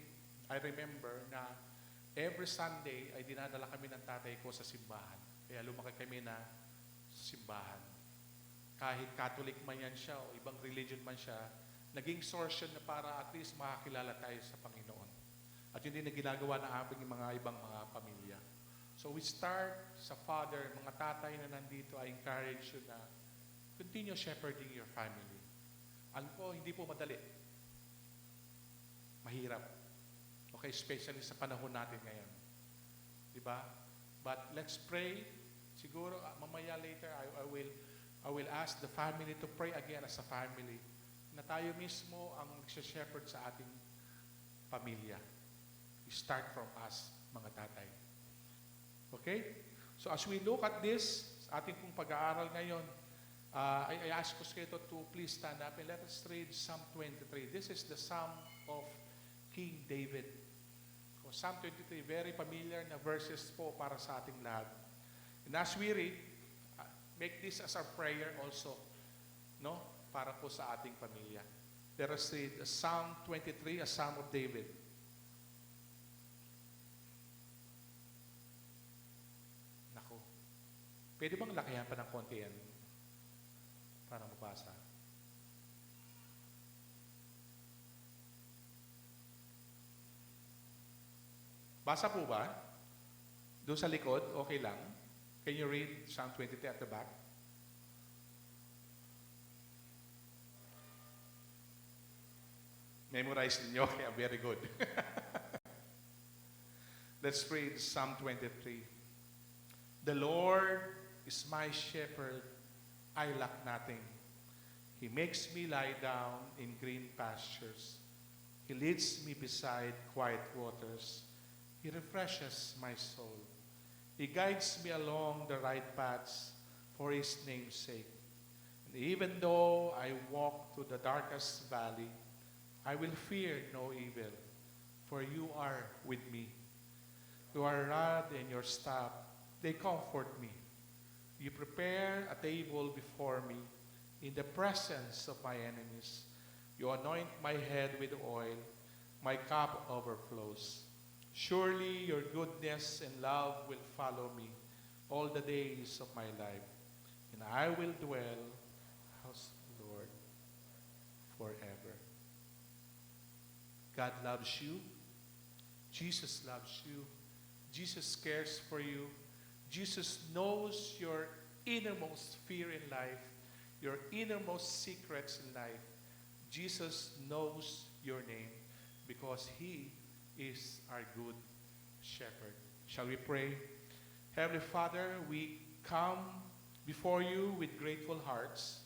I remember na every Sunday ay dinadala kami ng tatay ko sa simbahan. Kaya lumaki kami na simbahan. Kahit Catholic man yan siya o ibang religion man siya, naging source yun na para at least makakilala tayo sa Panginoon. At yun din na ginagawa ng aming mga ibang mga pamilya. So we start sa father, mga tatay na nandito, I encourage you na continue shepherding your family. Alam ko, hindi po madali. Mahirap. Okay, especially sa panahon natin ngayon. Diba? But let's pray. Siguro, mamaya later, I will ask the family to pray again as a family na tayo mismo ang shepherd sa ating pamilya. We start from us, mga tatay. Okay? So as we look at this, sa ating pong pag-aaral ngayon, I ask us kayo to please stand up and let us read Psalm 23. This is the Psalm of King David. So Psalm 23, very familiar na verses po para sa ating lahat. And as we read, make this as our prayer also, no? Para po sa ating pamilya. Let us read Psalm 23, a Psalm of David. Nako. Pwede bang lakihan pa ng konti yan para mabasa? Basa po ba? Doon sa likod, okay lang. Can you read Psalm 23 at the back? Memorize ninyo, kaya very good. Let's read Psalm 23. The Lord is my shepherd, I lack nothing. He makes me lie down in green pastures. He leads me beside quiet waters. He refreshes my soul. He guides me along the right paths for His name's sake. And even though I walk through the darkest valley, I will fear no evil, for you are with me. Your rod and your staff, they comfort me. You prepare a table before me in the presence of my enemies. You anoint my head with oil. My cup overflows. Surely your goodness and love will follow me all the days of my life, and I will dwell in the house of the Lord forever. God loves you. Jesus loves you. Jesus cares for you. Jesus knows your innermost fear in life, your innermost secrets in life. Jesus knows your name because He is our good shepherd. Shall we pray? Heavenly Father, we come before you with grateful hearts,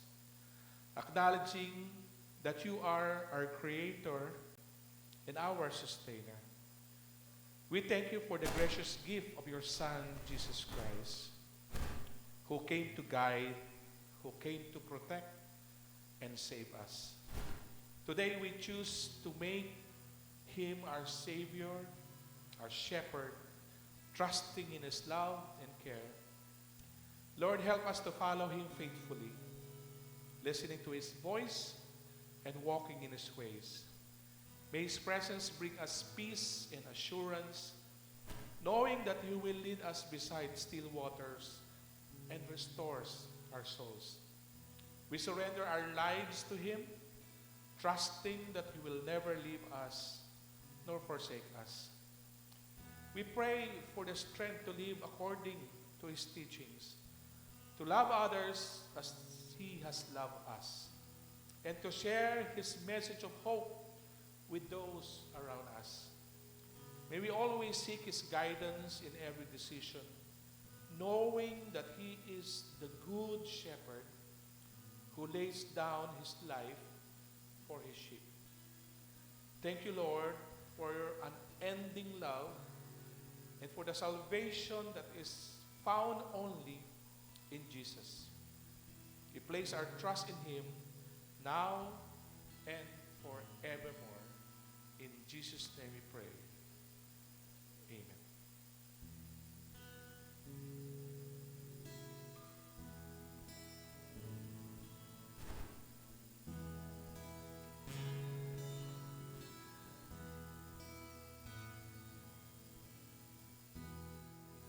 acknowledging that you are our Creator and our Sustainer. We thank you for the gracious gift of your Son, Jesus Christ, who came to guide, who came to protect and save us. Today we choose to make Him our Savior, our Shepherd, trusting in His love and care. Lord, help us to follow Him faithfully, listening to His voice and walking in His ways. May His presence bring us peace and assurance, knowing that He will lead us beside still waters and restores our souls. We surrender our lives to Him, trusting that He will never leave us nor forsake us. We pray for the strength to live according to His teachings, to love others as He has loved us, and to share His message of hope with those around us. May we always seek His guidance in every decision, knowing that He is the good shepherd who lays down His life for His sheep. Thank you, Lord, for your unending love and for the salvation that is found only in Jesus. We place our trust in Him now and forevermore. In Jesus' name we pray. Amen.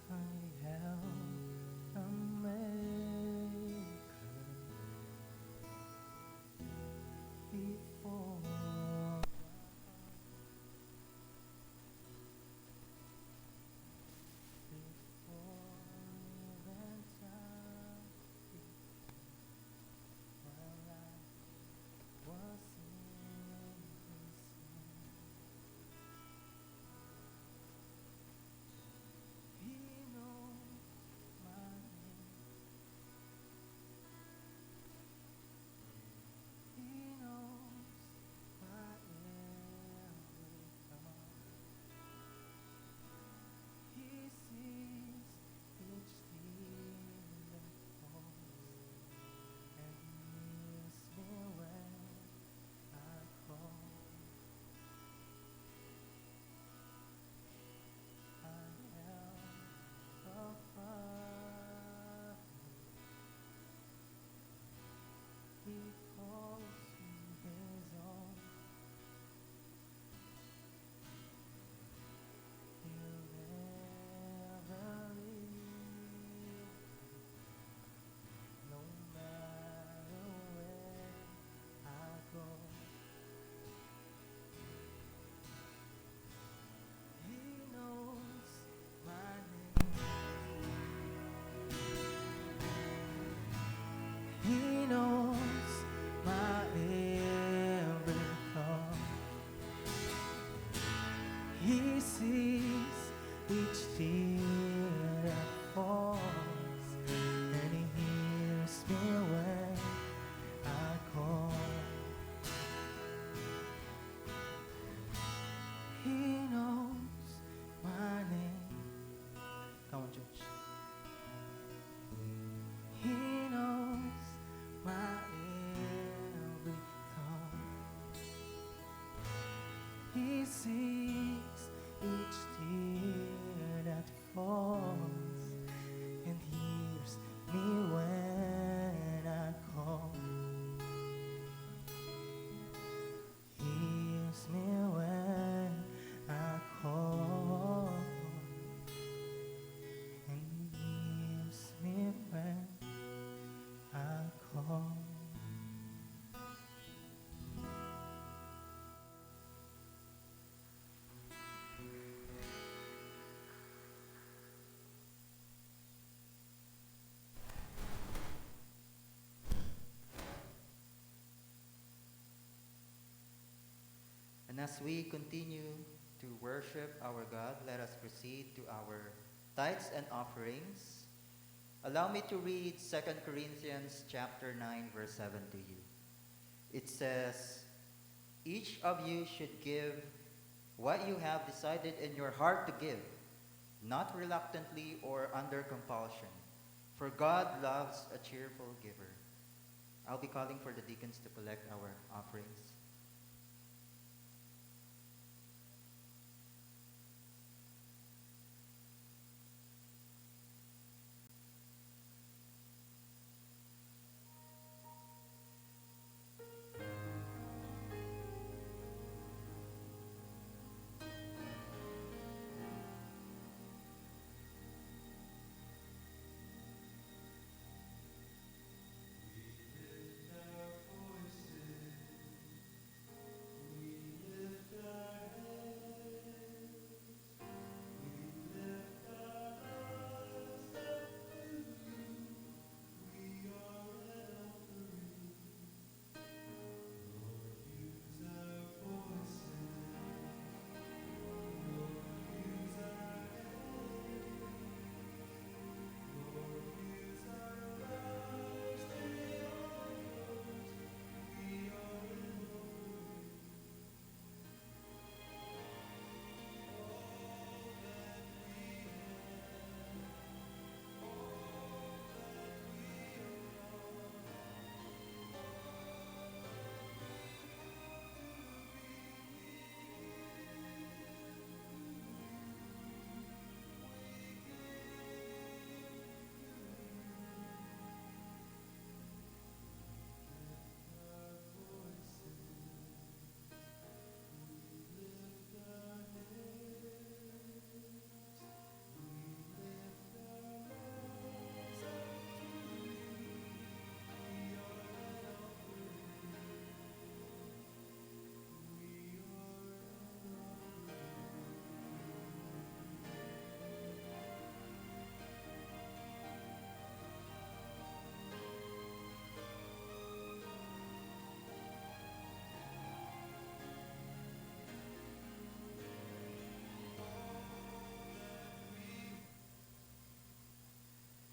I am a maker before He sees each tear that falls and hears me when I call. Hears me when I call, and hears me when I call. And as we continue to worship our God, let us proceed to our tithes and offerings. Allow me to read 2 Corinthians chapter 9, verse 7 to you. It says, "Each of you should give what you have decided in your heart to give, not reluctantly or under compulsion, for God loves a cheerful giver." I'll be calling for the deacons to collect our offerings.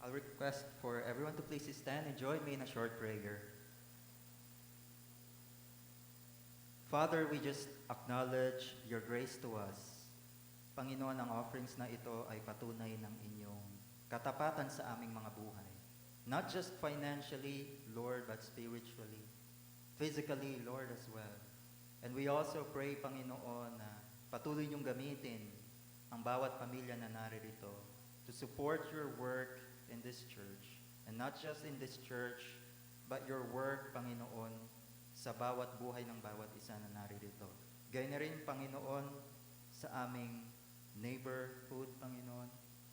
I'll request for everyone to please stand and join me in a short prayer. Father, we just acknowledge your grace to us. Panginoon, ang offerings na ito ay patunay ng inyong katapatan sa aming mga buhay. Not just financially, Lord, but spiritually, physically, Lord, as well. And we also pray, Panginoon, na patuloy niyong gamitin ang bawat pamilya na naririto to support your work in this church. And not just in this church, but your work, Panginoon, sa bawat buhay ng bawat isa na naririto. Gayun na rin, Panginoon, sa aming neighborhood, Panginoon,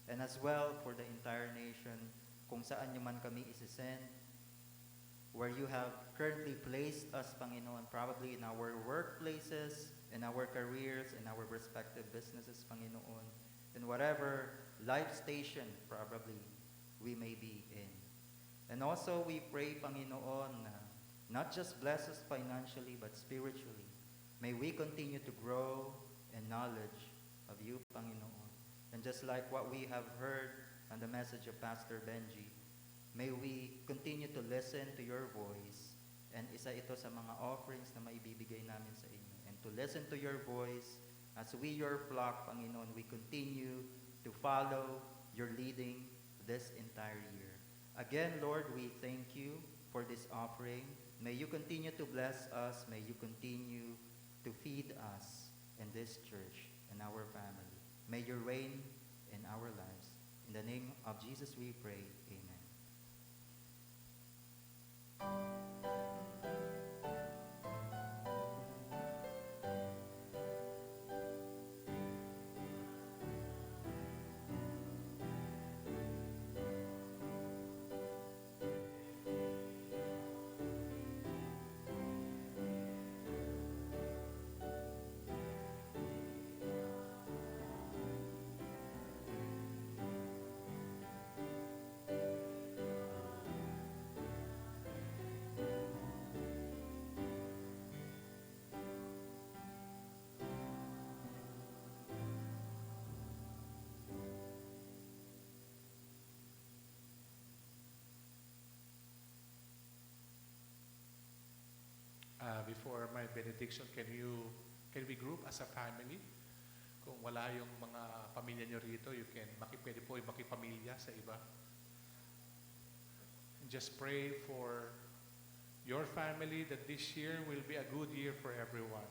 and as well for the entire nation, kung saan nyo man kami isisend, where you have currently placed us, Panginoon, probably in our workplaces, in our careers, in our respective businesses, Panginoon, in whatever life station probably we may be in. And also we pray, Panginoon, na not just bless us financially, but spiritually. May we continue to grow in knowledge of you, Panginoon. And just like what we have heard on the message of Pastor Benji, may we continue to listen to your voice. And isa ito sa mga offerings na maibibigay namin sa inyo. And to listen to your voice, as we, your flock, Panginoon, we continue to follow your leading this entire year. Again, Lord, we thank you for this offering. May you continue to bless us. May you continue to feed us. in this church, in our family. May you reign in our lives. In the name of Jesus we pray. Amen. Before my benediction, can we group as a family? Kung wala yung mga pamilya nyo rito, pwede po yung makipamilya sa iba. And just pray for your family that this year will be a good year for everyone.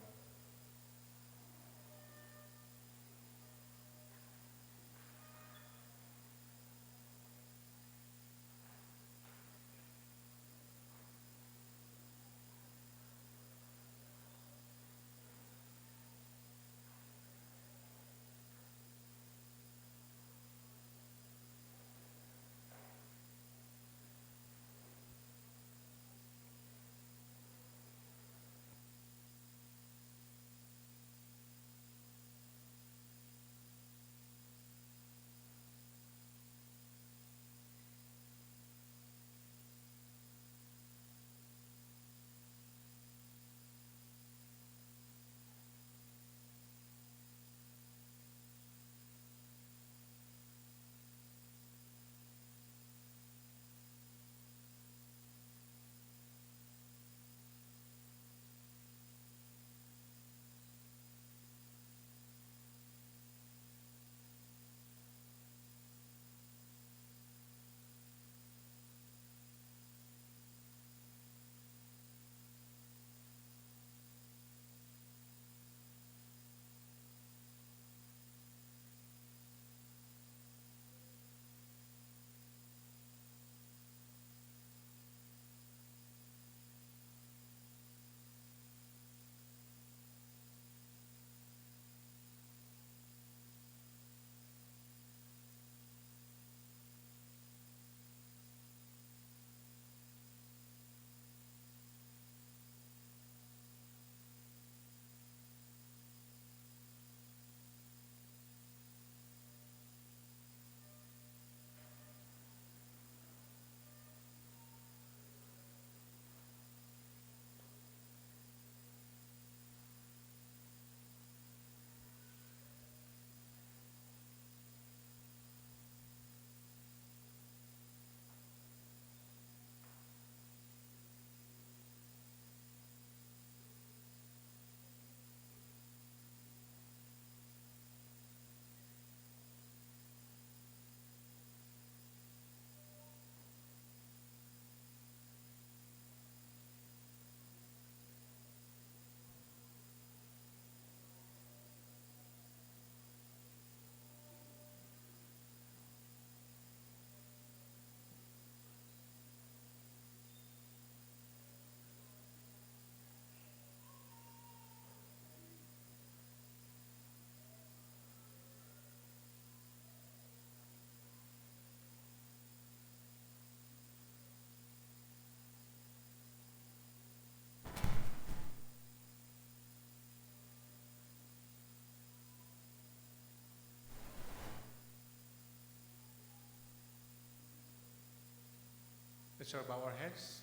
Let's bow our heads.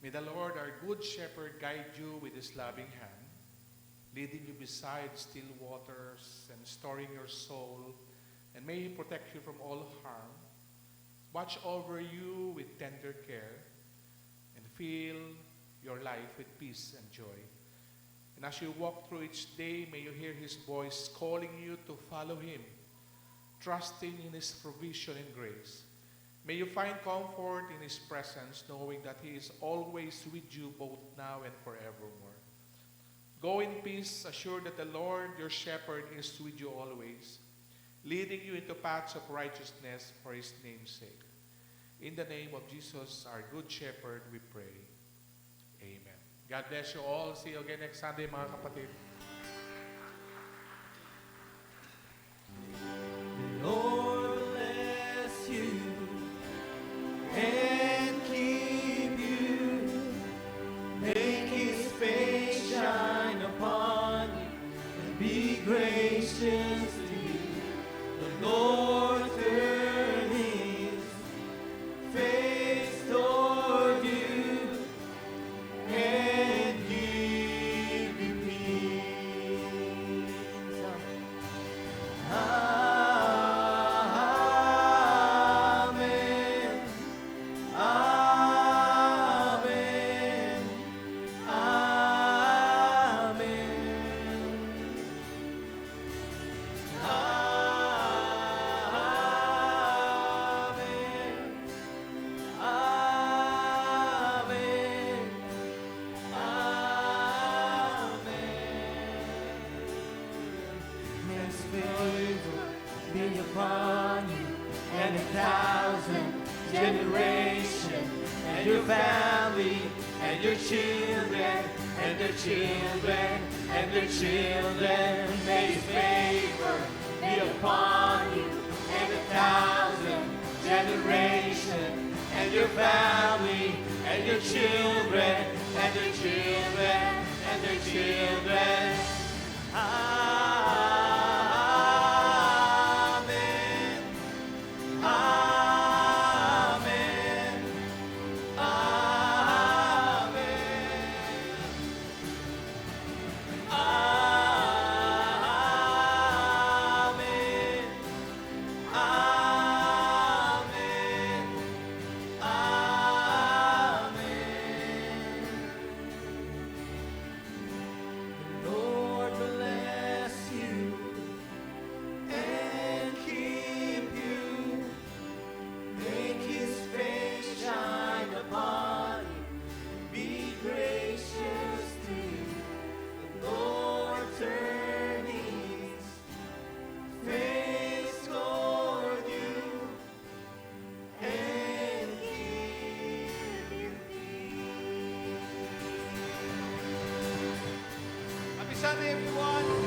May the Lord, our good shepherd, guide you with his loving hand, leading you beside still waters and storing your soul, and may he protect you from all harm, watch over you with tender care, and fill your life with peace and joy. And as you walk through each day, may you hear his voice calling you to follow him, trusting in his provision and grace. May you find comfort in his presence, knowing that he is always with you both now and forevermore. Go in peace, assured that the Lord your shepherd is with you always, leading you into paths of righteousness for his name's sake. In the name of Jesus, our good shepherd, we pray. Amen. God bless you all. See you again next Sunday, mga kapatid. Lord bless you and keep you. Make his face shine upon you and be gracious to you. The Lord turn his face toward you and give you peace. Amen. Amen. His favor be upon you and 1,000 generations, and your family, and your children, and their children, and their children. May his favor be upon you and 1,000 generations, and your family, and your children, and their children, and their children. Amen. Amen. Amen. Amen. Amen. Amen. Lord bless you and keep you. Make his face shine upon you. Be gracious to you. The Lord turn his face toward you and give you peace. Happy Sunday, everyone.